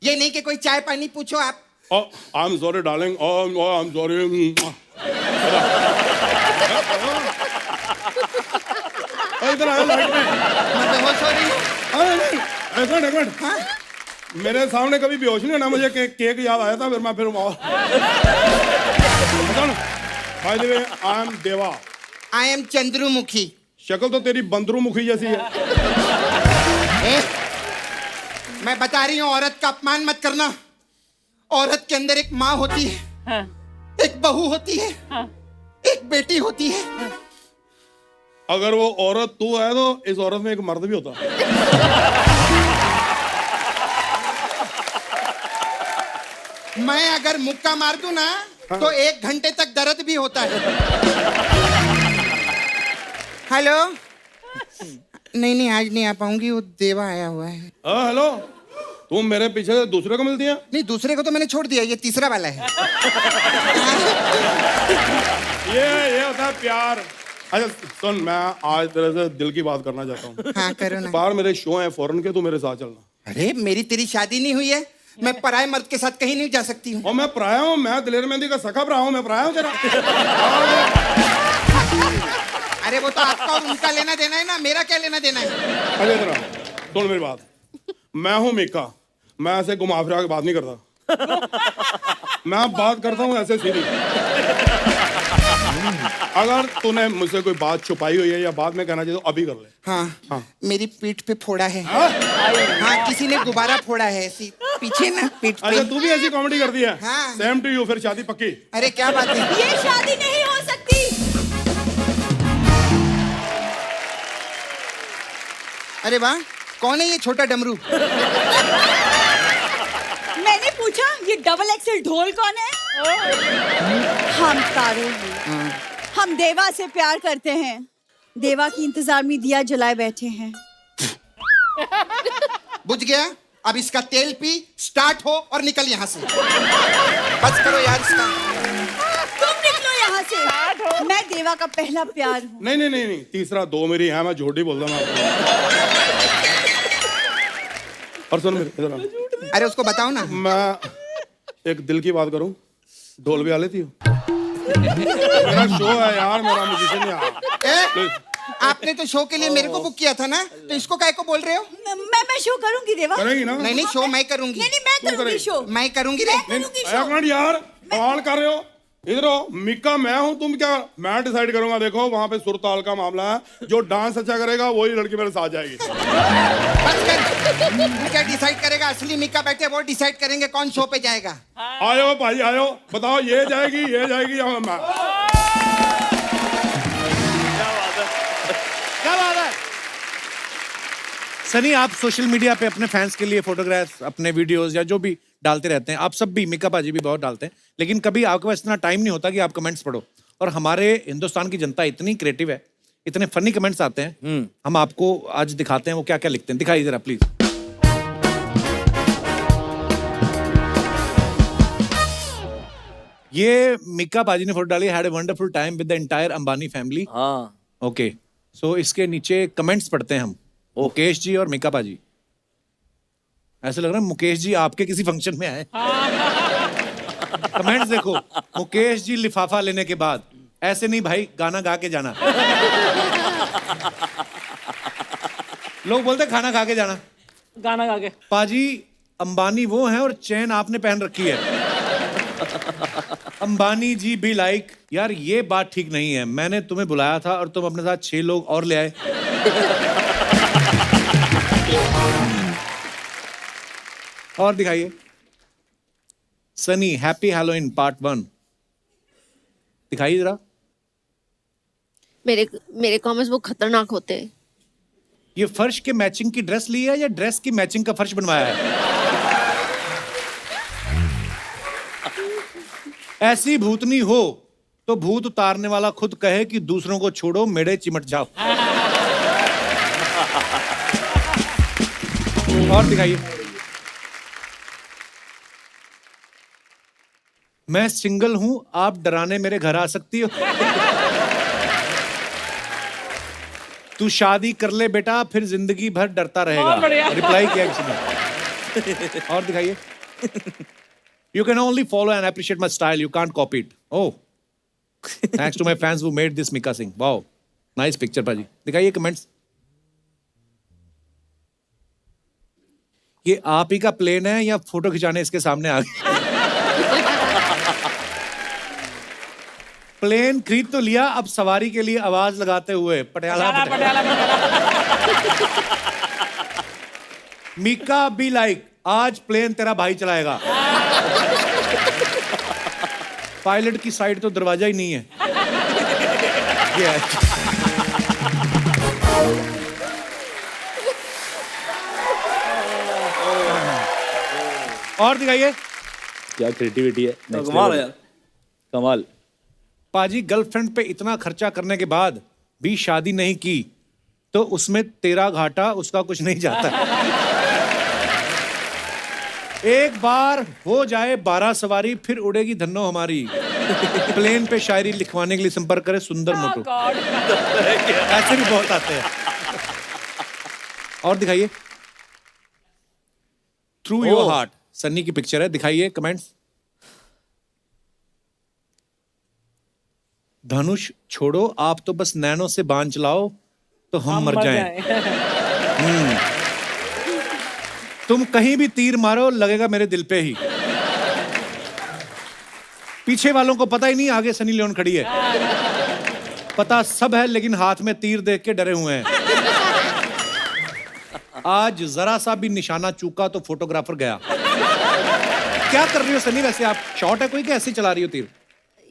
ये नहीं कि कोई चाय पानी पूछो आप। I am sorry darling, I am sorry. इधर आया लाइट में। हाँ? मेरे सामने कभी बेहोश नहीं होना, मुझे केक याद आया था, फिर मैं by the way I am Deva. I am Chandramukhi. शक्ल तो तेरी बंदरूमुखी जैसी है। मैं बता रही हूँ, औरत का अपमान मत करना। औरत के अंदर एक माँ होती है, एक बहू होती है, एक बेटी होती है। अगर वो औरत तू है तो इस औरत में एक मर्द भी होता। मैं अगर मुक्का मार दूं ना तो 1 घंटे तक दर्द भी होता है। हेलो। नहीं आज नहीं आ पाऊंगी, वो देवा आया हुआ है। हेलो, तुम मेरे पीछे से दूसरे को मिलती है? नहीं, दूसरे को तो मैंने छोड़ दिया, ये तीसरा वाला है। ये होता है प्यार। अच्छा सुन, मैं आज तेरे से दिल की बात करना चाहता हूँ। हाँ करो ना। बाहर मेरे शो है फॉरेन के, तू मेरे साथ चलना। अरे मेरी तेरी शादी नहीं हुई है, मैं पराये मर्द के साथ कहीं नहीं जा सकती हूँ। और मैं पराया हूँ, मैं दिलेर मेहंदी का सखा भरा हूँ, मैं पराया हूँ तेरा। अरे वो तो आपका और उनका लेना देना है ना, मेरा क्या लेना देना है? अरे तेरा सुन मेरी बात, मैं हूँ मीका, मैं ऐसे घुमा फिरा के बात नहीं करता। मैं बात करता हूँ ऐसे सीधी। अगर तूने मुझसे कोई बात छुपाई हुई है या बाद में कहना चाहिए तो अभी कर ले। हाँ। मेरी पीठ पे फोड़ा है। हाँ किसी ने गुब्बारा फोड़ा है ऐसी पीछे ना पीठ पे। अच्छा तू भी ऐसी कॉमेडी करती है? हाँ। सेम टू यू, फिर शादी पक्की। अरे क्या बात है, ये शादी नहीं हो सकती। अरे वाह, कौन है ये छोटा डमरू? मैंने पूछा ये डबल एक्सेल ढोल कौन है? हम तारे हैं। हम देवा से प्यार करते हैं। देवा की इंतजार में दिया जलाए बैठे हैं। बुझ गया, अब इसका तेल पी, स्टार्ट हो और निकल यहाँ से। बस करो यार इसका। तुम निकलो यहाँ से। मैं देवा का पहला प्यार हूँ। नहीं, तीसरा दो मेरी है, मैं झूठ ही बोलता हूँ। और सुन मेरे इधर आ। अरे उसको बताओ ना। मैं एक दिल की बात करूं, ढोल भी आ लेती हो? मेरा शो है यार, मेरा म्यूजिशियन है। आपने तो शो के लिए मेरे को बुक किया था ना, तो इसको काय को बोल रहे हो? मैं शो करूंगी देवा। करेगी ना? नहीं शो मैं करूंगी। नहीं मैं करूंगी शो। मैं करूंगी रे। एक मिनट यार, सवाल कर रहे हो? इधर हो, मिक्का मैं हूं, तुम क्या? मैं डिसाइड करूंगा। देखो वहां पे सुर ताल का मामला है, जो डांस अच्छा करेगा वही लड़की मेरे साथ जाएगी। बस कर। क्या डिसाइड करेगा? असली मिक्का बैठे, वो डिसाइड करेंगे कौन शो पे जाएगा। आयो भाई आयो, बताओ ये जाएगी या मैं? क्या बात है? सनी, आप सोशल मीडिया पे अपने फैंस के लिए फोटोग्राफ्स, अपने वीडियोस या जो भी डालते रहते हैं, आप सब भी, मिका पाजी भी बहुत डालते हैं, लेकिन कभी आपके पास इतना टाइम नहीं होता कि आप कमेंट्स पढ़ो। और हमारे हिंदुस्तान की जनता इतनी क्रिएटिव है, इतने फनी कमेंट्स आते हैं, हम आपको आज दिखाते हैं वो क्या क्या लिखते हैं। दिखाइए जरा प्लीज। ये मिक्का पाजी ने फोटो डाली, had a wonderful time with the entire Ambani family. हाँ ओके, सो इसके नीचे कमेंट्स पढ़ते हैं हम, मुकेश जी और मिक्का पाजी। ऐसा लग रहा है मुकेश जी आपके किसी फंक्शन में आए। कमेंट्स देखो, मुकेश जी लिफाफा लेने के बाद, ऐसे नहीं भाई, गाना गा के जाना। लोग बोलते खाना खा के जाना, गाना गा के। पाजी अंबानी वो हैं और चैन आपने पहन रखी है। अंबानी जी भी लाइक, यार ये बात ठीक नहीं है। मैंने तुम्हें बुलाया था और तुम अपने साथ 6 लोग और ले आए। और दिखाइए, सनी हैप्पी हैलोवीन पार्ट 1 दिखाइए जरा। मेरे कमेंट्स वो खतरनाक होते हैं। ये फर्श के मैचिंग की ड्रेस ली है या ड्रेस की मैचिंग का फर्श बनवाया है? ऐसी भूतनी हो तो भूत उतारने वाला खुद कहे कि दूसरों को छोड़ो, मेरे चिमट जाओ। और दिखाइए, मैं सिंगल हूं, आप डराने मेरे घर आ सकती हो। तू शादी कर ले बेटा, फिर जिंदगी भर डरता रहेगा। रिप्लाई किया किसी ने। और दिखाइए, you can only follow and appreciate my style, you can't copy it. Oh, thanks to my fans who made this Mika Singh. Wow, nice picture पाजी। दिखाइए कमेंट्स। ये आप ही का प्लेन है या फोटो खिंचाने इसके सामने आ गए? प्लेन खरीद तो लिया, अब सवारी के लिए आवाज लगाते हुए पटियाला मीका बी लाइक, आज प्लेन तेरा भाई चलाएगा। पायलट की साइड तो दरवाजा ही नहीं है। ये है। और दिखाइए, क्या क्रिएटिविटी है, next कमाल level। है यार। कमाल। पाजी गर्लफ्रेंड पे इतना खर्चा करने के बाद भी शादी नहीं की तो उसमें तेरा घाटा, उसका कुछ नहीं जाता। एक बार हो जाए 12 सवारी, फिर उड़ेगी धन्नो हमारी। प्लेन पे शायरी लिखवाने के लिए संपर्क करें सुंदर मोटू। ऐसे भी बहुत आते हैं। और दिखाइए, थ्रू योर हार्ट, सन्नी की पिक्चर है। दिखाइए कमेंट्स। धनुष छोड़ो, आप तो बस नैनो से बांध चलाओ तो हम मर जाएं। तुम कहीं भी तीर मारो, लगेगा मेरे दिल पे ही। पीछे वालों को पता ही नहीं आगे सनी लियोन खड़ी है। पता सब है लेकिन हाथ में तीर देख के डरे हुए हैं। आज जरा सा भी निशाना चूका तो फोटोग्राफर गया। क्या कर रही हो सनी वैसे आप? शॉट है कोई कि ऐसे ही चला रही हो तीर?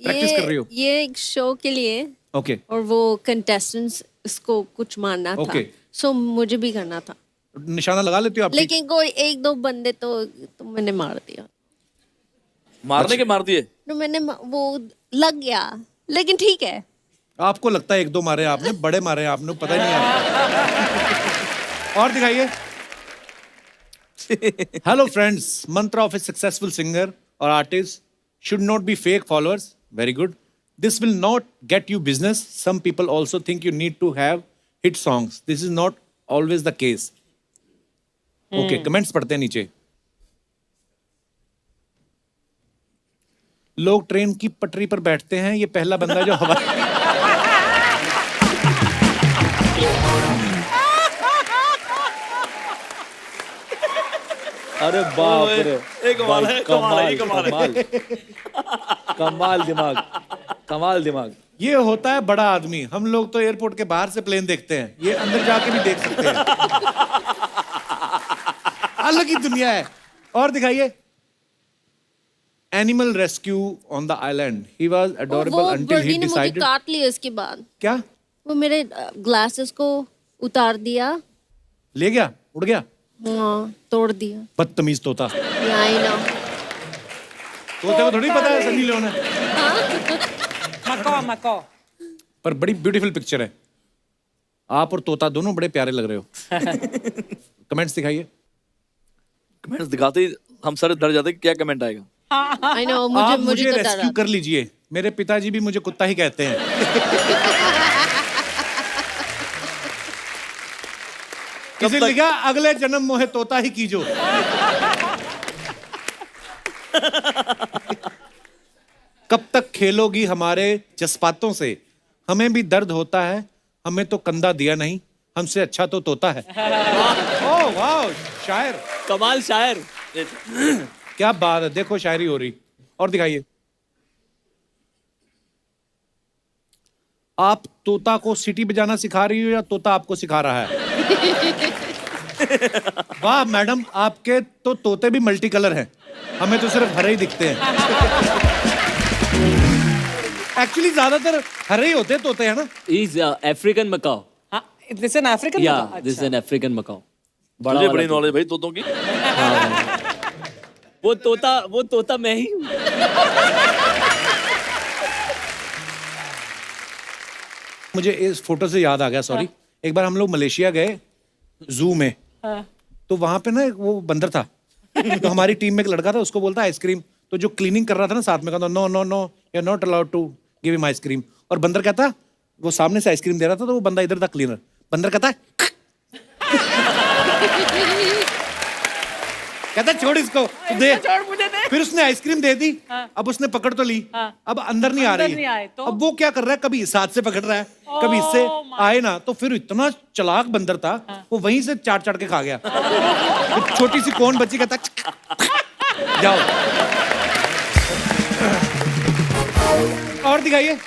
प्रैक्टिस कर रही हो? ये एक शो के लिए। ओके। और वो कंटेस्टेंट्स इसको कुछ मारना था। ओके। सो मुझे भी करना था। निशाना लगा लेती हो आप? लेकिन कोई 1-2 बंदे तो मैंने मार दिया। मारने के मार दिए? तो वो लग गया, लेकिन ठीक है। आपको लगता है 1-2 मारे आपने, बड़े मारे आपने, पता ही नहीं आपको। और दिखाइए। Hello friends, Mantra of A successful singer और artist should not be fake followers. Very good. This will not get you business. Some people also think you need to have hit songs. This is not always the case. Okay, comments पढ़ते हैं नीचे। लोग train की पटरी पर बैठते हैं, ये पहला बंदा जो हवा अरे बाप रे, एक कमाल है, कमाल है, कमाल है। कमाल दिमाग, कमाल दिमाग। ये होता है बड़ा आदमी। हम लोग तो एयरपोर्ट के बाहर से प्लेन देखते हैं, ये अंदर जाके भी देख सकते हैं। अलग ही दुनिया है। और दिखाइए। Animal rescue on the island, he was adorable until he birdie ने मुझे डिसाइडेड। काट लिया इसके बाद। क्या? वो मेरे ग्लासेस को उतार दिया। ले गया, उड़ गया। हाँ, तोड़ दिया। बदतमीज तोता। I know. तोते को थोड़ी पता है सनी लियोन है। मको। पर बड़ी ब्यूटीफुल पिक्चर है। आप और तोता दोनों बड़े प्यारे लग रहे हो। कमेंट्स दिखाइए। कमेंट्स दिखाते ही हम सारे डर जाते हैं कि क्या कमेंट आएगा। आई नो, मुझे आप मुझे मुझे तो डर रेस्क्यू रहा कर लीजिए, मेरे पिताजी भी मुझे कुत्ता ही कहते हैं। किसी ने लिखा अगले जन्म मोहे तोता ही कीजो। कब तक खेलोगी हमारे जज्बातों से, हमें भी दर्द होता है, हमें तो कंधा दिया नहीं, हमसे अच्छा तो तोता है। ओह वाह, शायर, कमाल शायर। क्या बात है, देखो शायरी हो रही। और दिखाइए। आप तोता को सीटी बजाना सिखा रही हो या तोता आपको सिखा रहा है? वाह मैडम, आपके तो तोते भी मल्टी कलर हैं, हमें तो सिर्फ हरे ही दिखते हैं। एक्चुअली ज्यादातर हरे ही होते हैं तोते, है ना? Is African macaw. This an African या दिस एन अफ्रीकन मकाओ। बड़ा मुझे वाला बड़ी तोता। नॉलेज भाई तोतों की। वो तोता मैं ही हूँ। मुझे इस फोटो से याद आ गया, सॉरी। एक बार हम लोग मलेशिया गए जू में, तो वहां पे ना एक वो बंदर था। तो हमारी टीम में एक लड़का था, उसको बोलता आइसक्रीम। तो जो क्लीनिंग कर रहा था ना साथ में, कहता no no no, you are not allowed to give him ice cream. और बंदर कहता, वो सामने से आइसक्रीम दे रहा था, तो वो बंदा इधर था क्लीनर। बंदर कहता कहता छोड़ इसको, तू दे। छोड़, मुझे दे। फिर उसने आइसक्रीम दे दी। अब उसने पकड़ तो ली, अब अंदर नहीं आ अंदर रही नहीं आए तो? अब वो क्या कर रहा है, कभी इस हाथ से पकड़ रहा है, कभी इससे आए ना। तो फिर इतना चालाक बंदर था, वो वहीं से चाट चाट के खा गया। फिर छोटी सी कौन बच्ची कहता जाओ। और दिखाइए।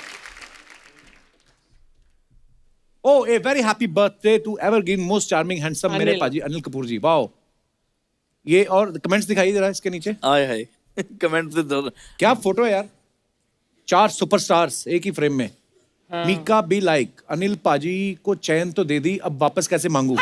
Oh a very happy birthday to evergreen most charming handsome मेरे पाजी अनिल कपूर जी। वाओ। ये और कमेंट्स दिखाइए जरा इसके नीचे। आए हाय कमेंट से क्या फोटो है यार, 4 सुपरस्टार्स एक ही फ्रेम में। मीका बी लाइक, अनिल पाजी को चैन तो दे दी, अब वापस कैसे मांगू।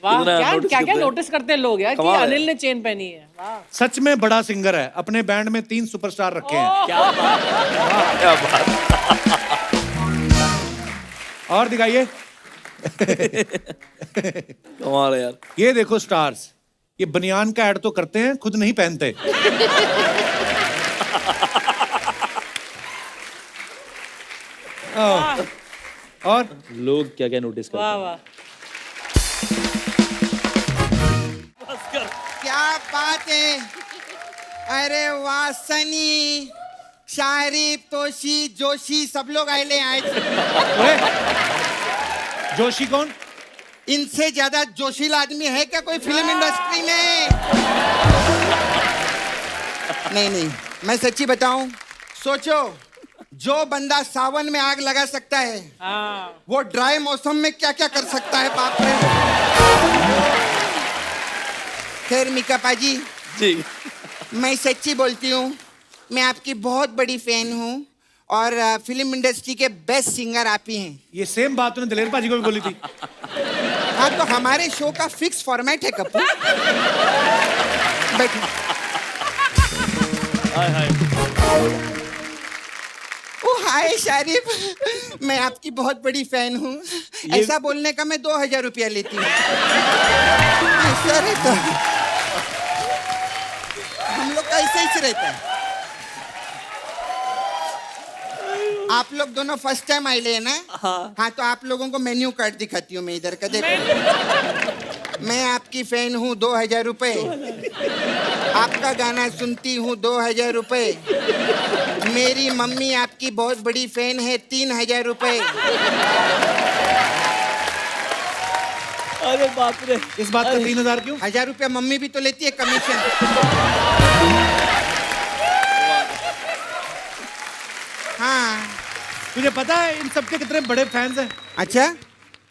वाह, इतना क्या notice क्या क्या करते हैं। नोटिस करते हैं लोग यार कि कमाल है। अनिल ने चेन पहनी है। वाह। सच में बड़ा सिंगर है, अपने बैंड में 3 सुपरस्टार रखे हैं। क्या बात। क्या बात। और दिखाइए। कमाल है यार। ये देखो स्टार्स, ये बनियान का ऐड तो करते हैं, खुद नहीं पहनते। और लोग क्या क्या नोटिस करते वाह हैं। वाह। क्या बात है, अरे वाह, सनी, शारिफ, तोशी, जोशी, सब लोग आए आज। ओए, जोशी कौन? इनसे ज्यादा जोशीला आदमी है क्या कोई फिल्म इंडस्ट्री में? नहीं, मैं सच्ची बताऊं, सोचो, जो बंदा सावन में आग लगा सकता है, वो ड्राई मौसम में क्या क्या कर सकता है, बाप रे। खैर मीका पाजी जी, मैं सच्ची बोलती हूँ, मैं आपकी बहुत बड़ी फैन हूँ और फिल्म इंडस्ट्री के बेस्ट सिंगर आप ही हैं। ये सेम बात तूने दिलेर पाजी को भी बोली थी। हाँ, तो हमारे शो का फिक्स फॉर्मेट है कपूर। बैठो। ओ हाय शारिफ, मैं आपकी बहुत बड़ी फैन हूँ। ऐसा बोलने का मैं 2000 रुपया लेती हूँ। ऐसा रहता है, हम लोग का ऐसा ही रहता है। आप लोग दोनों फर्स्ट टाइम आए ले ना? हाँ, तो आप लोगों को मेन्यू कार्ड दिखाती हूँ मैं, इधर का देखो। मैं आपकी फैन हूँ, 2000 रुपए। आपका गाना सुनती हूँ, 2000 रुपए। मेरी मम्मी आपकी बहुत बड़ी फैन है, 3000 रुपए। अरे बाप रे। इस बात का 3000 क्यों? 1000 रुपया मम्मी भी तो लेती है कमीशन। हाँ, तुझे पता है इन सबके कितने बड़े फैंस हैं? अच्छा,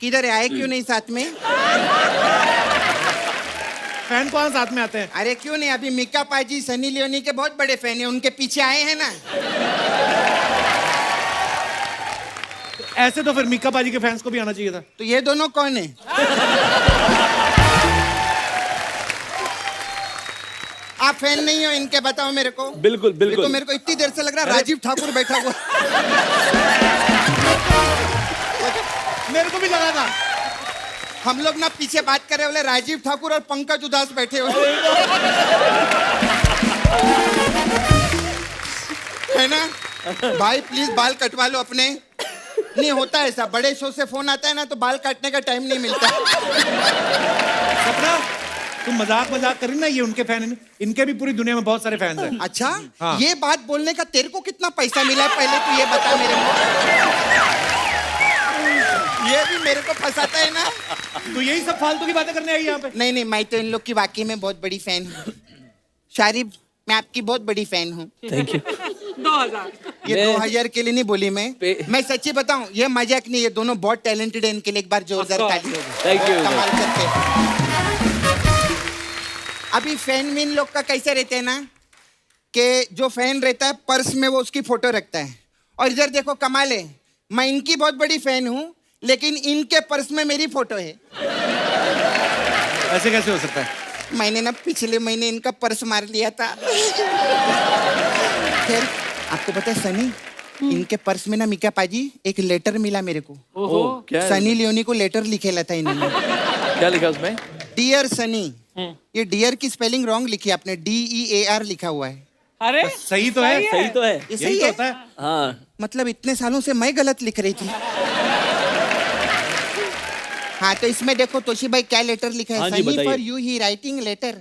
किधर आए क्यों नहीं साथ में? फैन कौन साथ में आते हैं? अरे क्यों नहीं, अभी मीका पाजी सनी लियोनी के बहुत बड़े फैन हैं, उनके पीछे आए हैं ना। ऐसे तो फिर मीका पाजी के फैंस को भी आना चाहिए था। तो ये दोनों कौन है? आप फैन नहीं हो इनके, बताओ मेरे को। बिल्कुल बिल्कुल। तो मेरे को इतनी देर से लग रहा है राजीव ठाकुर बैठा हुआ। मेरे को भी लगा था। हम लोग ना पीछे बात कर रहे बोले राजीव ठाकुर और पंकज उदास बैठे हुए है ना। भाई प्लीज बाल कटवा लो अपने। नहीं होता है ऐसा, बड़े शो से फोन आता है ना तो बाल काटने का टाइम नहीं मिलता। सपना तुम मजाक कर रही ना, ये उनके फैन हैं, इनके भी पूरी दुनिया में बहुत सारे फैंस हैं। अच्छा हाँ। ये बात बोलने का तेरे को कितना पैसा मिला है पहले तू ये बता मेरे को। ये भी मेरे को फंसाता है ना। तो यही सब फालतू की बातें करने आई यहाँ पे। नहीं नहीं, मैं तो इन लोग की वाकई में बहुत बड़ी फैन हूँ। शारिब मैं आपकी बहुत बड़ी फैन हूँ। Thank you. 2000 ये 2000 के लिए नहीं बोली मैं सच्ची बताऊं, ये मजाक नहीं, ये दोनों बहुत टैलेंटेड है। इनके लिए एक बार जोरदार ताली होगी। Thank you. कमाल करते हैं। अभी फैन विन लोग का कैसे रहते हैं ना कि जो फैन रहता है पर्स में वो उसकी फोटो रखता है। और इधर देखो कमाल है, मैं इनकी बहुत बड़ी फैन हूँ लेकिन इनके पर्स में मेरी फोटो है। ऐसे कैसे हो सकता है? मैंने ना पिछले महीने इनका पर्स मार लिया था। खैर आपको पता है सनी, इनके पर्स में ना मिका पाजी एक लेटर मिला मेरे को। ओहो, क्या है? सनी लियोनी को लेटर लिखेला था इन्होंने। क्या लिखा उसमें? डियर सनी। ये डियर की स्पेलिंग रॉन्ग लिखी है आपने, DEAR लिखा हुआ है। अरे सही तो है। सही तो है। ये यही सही तो है? होता है। हाँ मतलब इतने सालों से मैं गलत लिख रही थी। हाँ तो इसमें देखो तोशी भाई क्या लेटर लिखा है। हाँ जी, सनी बताइए। For you he writing letter.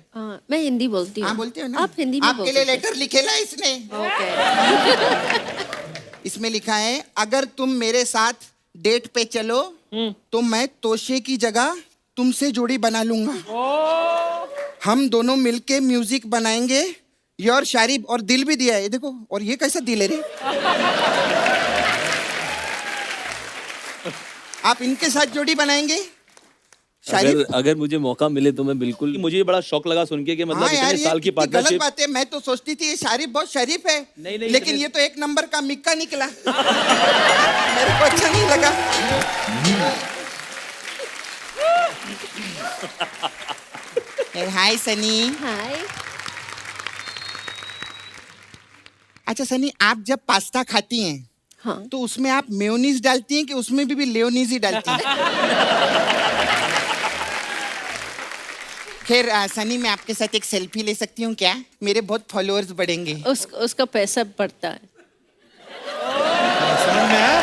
मैं हिंदी बोलती हूँ। हाँ बोलते हो ना आप हिंदी में आपके बोल लिए सकते लेटर लिखेला इसने। ओके। इसमें लिखा है अगर तुम मेरे साथ डेट पे चलो तो मैं तोशे की जगह तुमसे जोड़ी बना लूंगा। हम दोनों मिलके म्यूजिक बनाएंगे। योर शारिब, और दिल भी दिया है, ये देखो। और ये कैसा दिल है रे? आप इनके साथ जोड़ी बनाएंगे शारिब? अगर मुझे मौका मिले तो मैं बिल्कुल। मुझे ये बड़ा शौक लगा सुन के कि मतलब हाँ यार, इतने ये साल की कितनी गलत पार्टनरशिप। बात है। मैं तो सोचती थी ये शारिब बहुत शरीफ है। नहीं, नहीं, लेकिन इतने- ये तो एक नंबर का मिक्का निकला। मेरे को अच्छा नहीं लगा। हाय सनी। हाय। अच्छा सनी, आप जब पास्ता खाती हैं हाँ। तो उसमें आप मेयोनीज डालती हैं कि उसमें भी लेयोनीज ही डालती हैं? खैर सनी, मैं आपके साथ एक सेल्फी ले सकती हूँ क्या? मेरे बहुत फॉलोअर्स बढ़ेंगे। उसका पैसा बढ़ता है। समझ में आया?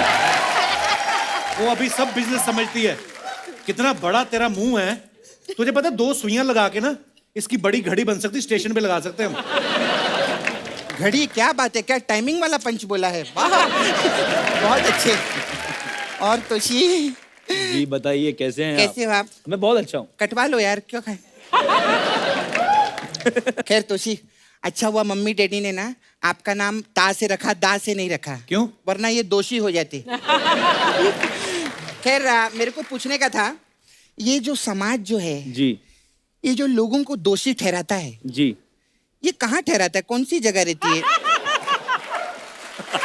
वो अभी सब बिजनेस समझती है। कितना बड़ा तेरा मुंह है, तुझे पता है 2 सुइयां लगा के ना इसकी बड़ी घड़ी बन सकती, स्टेशन पे लगा सकते हैं हम। घड़ी? क्या बात है, क्या टाइमिंग वाला पंच बोला है? वाह बहुत अच्छे। और तोशी जी बताइए कैसे हैं कैसे हो आप? मैं बहुत अच्छा हूँ। कटवा लो यार, क्यों खाए। खैर तोशी, अच्छा हुआ मम्मी डैडी ने ना आपका नाम ता से रखा, दा से नहीं रखा। क्यों? वरना ये दोषी हो जाते। खैर मेरे को पूछने का था, ये जो समाज जो है, जी ये जो लोगों को दोषी ठहराता है, जी। ये कहाँ ठहराता है? कौन सी जगह रहती है?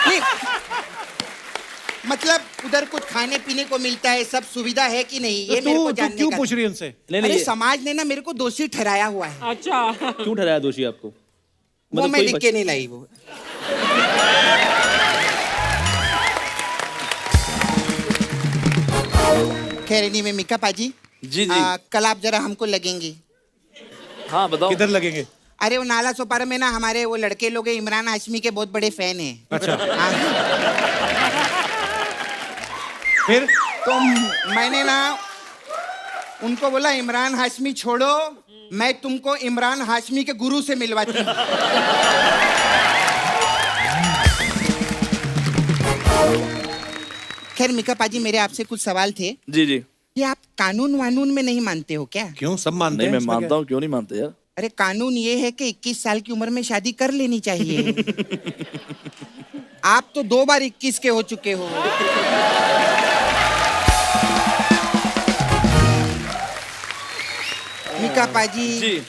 नहीं, मतलब उधर कुछ खाने पीने को मिलता है, सब सुविधा है कि नहीं, ये मेरे को तू जानने क्यों का पूछ था। रही है उनसे? नहीं अरे नहीं, समाज ने ना मेरे को दोषी ठहराया हुआ है। अच्छा क्यों ठहराया दोषी आपको? वो मतलब मैं कोई लिख के नहीं लाई वो। खैर नहीं, मैं मिका पाजी। जी जी। कल आप जरा हमको लगेंगे। हाँ बताओ। किधर लगेंगे? अरे वो नाला सोपारा में ना हमारे वो लड़के लोग हैं, इमरान हाशमी के बहुत बड़े फैन हैं। अच्छा। हाँ। फिर तो मैंने ना उनको बोला इमरान हाशमी छोड़ो, मैं तुमको इमरान हाशमी के गुरु से मिलवाती हूँ। खैर मिका पाजी, मेरे आपसे कुछ सवाल थे। जी जी। ये आप कानून वानून में नहीं मानते हो क्या? क्यों? सब मानते नहीं हैं। मैं इसमें मानता हूँ, क्यों नहीं मानते यार। अरे कानून ये है कि 21 साल की उम्र में शादी कर लेनी चाहिए। आप तो 2 बार 21 के हो चुके हो। मिका पाजी, जी।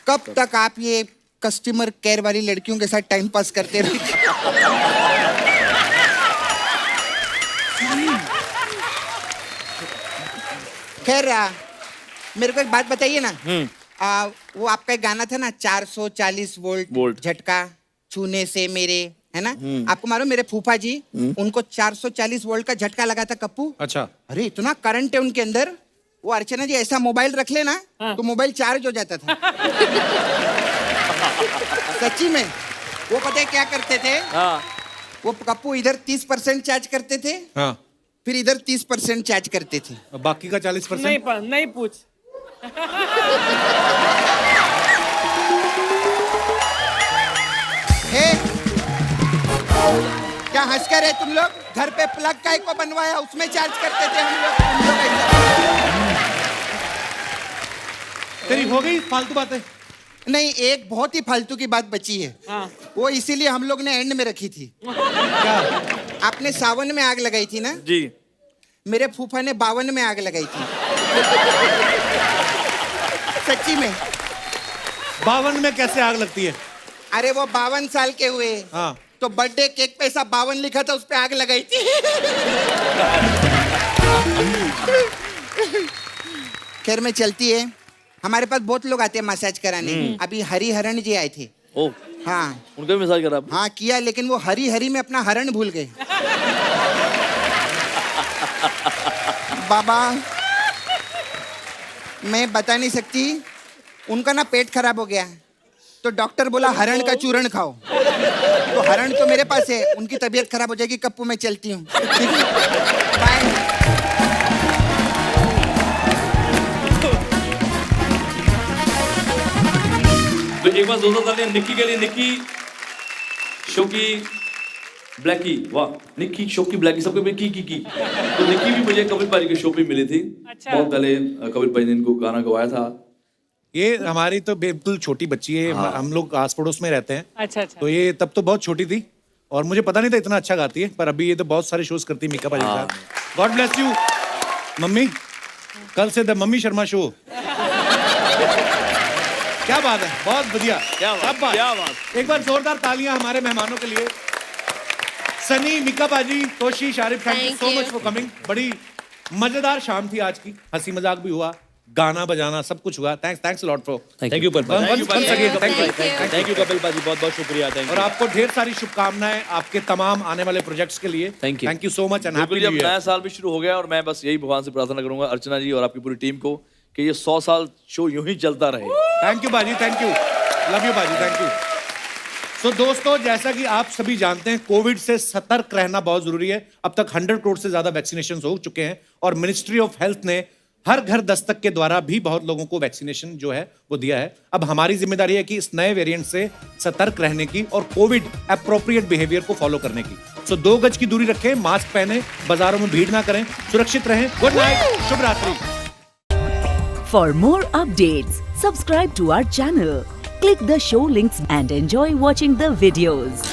कब तक आप ये कस्टमर केयर वाली लड़कियों के साथ टाइम पास करते रहे? खैर मेरे को एक बात बताइए ना। वो आपका एक गाना था ना, 440 वोल्ट वोल्ट। झटका छूने से मेरे है ना? आपको मालूम मेरे फूफा जी, उनको 440 वोल्ट का झटका लगा था कप्पू। अच्छा। अरे इतना करंट है उनके अंदर, वो अर्चना जी ऐसा मोबाइल रख लेना तो मोबाइल चार्ज हो जाता था। सच्ची में। वो पता है क्या करते थे? वो कप्पू इधर 30% चार्ज करते थे, हाँ। फिर इधर 30% चार्ज करते थे। और बाकी का 40%? नहीं पूछ। हे, क्या हंस कर है तुम लोग? घर पे प्लग काय को बनवाया, उसमें चार्ज करते थे हम लोग। तुम लोग तेरी हो गई फालतू बातें? नहीं, एक बहुत ही फालतू की बात बची है। वो इसीलिए हम लोग ने एंड में रखी थी। क्या? आपने सावन में आग लगाई थी ना? जी। मेरे फूफा ने 52 में आग लगाई थी। सच्ची में। 52 में कैसे आग लगती है? अरे वो 52 साल के हुए, हाँ। तो बर्थडे केक पे ऐसा 52 लिखा था, उस पे आग लगाई थी। खैर में चलती है। हमारे पास बहुत लोग आते हैं मसाज कराने। अभी हरिहरण जी आए थे। ओ, हाँ, उनका भी मसाज करा? हाँ किया, लेकिन वो हरी में अपना हरण भूल गए। बाबा, मैं बता नहीं सकती, उनका ना पेट खराब हो गया, तो डॉक्टर बोला हरण का चूर्ण खाओ। तो हरण तो मेरे पास है, उनकी तबीयत खराब हो जाएगी। कप्पू मैं चलती हूँ। बाय। तो एक बार जोरदार तालियां निक्की के लिए। निक्की, शोकी, ब्लैकी, वाह। निक्की, शोकी, ब्लैकी, सबके भी की। तो निक्की भी मुझे कपिल भाई के शो पे मिली थी। अच्छा। बहुत पहले कपिल भाई ने इनको गाना गवाया था। ये हमारी तो बिल्कुल छोटी बच्ची है। हाँ। हम लोग आस पड़ोस में रहते हैं। अच्छा अच्छा। तो ये तब तो बहुत छोटी थी और मुझे पता नहीं था इतना अच्छा गाती है, पर अभी ये तो बहुत सारे शोज करती है मीका भाई के साथ। God bless you mummy. कल से द मम्मी शर्मा शो। क्या बात है, बहुत बढ़िया। क्या बात। एक बार जोरदार तालियां हमारे मेहमानों के लिए। सनी, मीका बाजी, कोशिश, Arif, thank you Thank so you. Much for coming. बड़ी मजेदार शाम थी आज की। हंसी मजाक भी हुआ, गाना बजाना सब कुछ हुआ। Thanks lot for. Thank you Kapil Once again, thank you. Thank you Kapil भाजी, बहुत बहुत शुक्रिया। थैंक और यू। आपको ढेर सारी शुभकामनाएं आपके तमाम आने वाले प्रोजेक्ट्स के लिए। Thank you. Thank you so much and बिल्कुल, हैप्पी अब न्यू नया ईयर। साल भी शुरू हो गया और मैं बस यही भगवान से प्रार्थना करूंगा अर्चना जी और आपकी पूरी टीम को कि ये 100 साल शो यूं ही चलता रहे। थैंक यू बाजी, थैंक यू, लव यू बाजी, थैंक यू। तो दोस्तों, जैसा कि आप सभी जानते हैं, कोविड से सतर्क रहना बहुत जरूरी है। अब तक 100 करोड़ से ज्यादा वैक्सीनेशन हो चुके हैं और मिनिस्ट्री ऑफ हेल्थ ने हर घर दस्तक के द्वारा भी बहुत लोगों को वैक्सीनेशन जो है वो दिया है। अब हमारी जिम्मेदारी है कि इस नए वेरिएंट से सतर्क रहने की और कोविड एप्रोप्रिएट बिहेवियर को फॉलो करने की। सो 2 गज की दूरी रखें, मास्क पहने, बाजारों में भीड़ ना करें, सुरक्षित रहें। गुड नाइट, शुभ रात्रि। For more updates, subscribe to our channel, click the show links and enjoy watching the videos.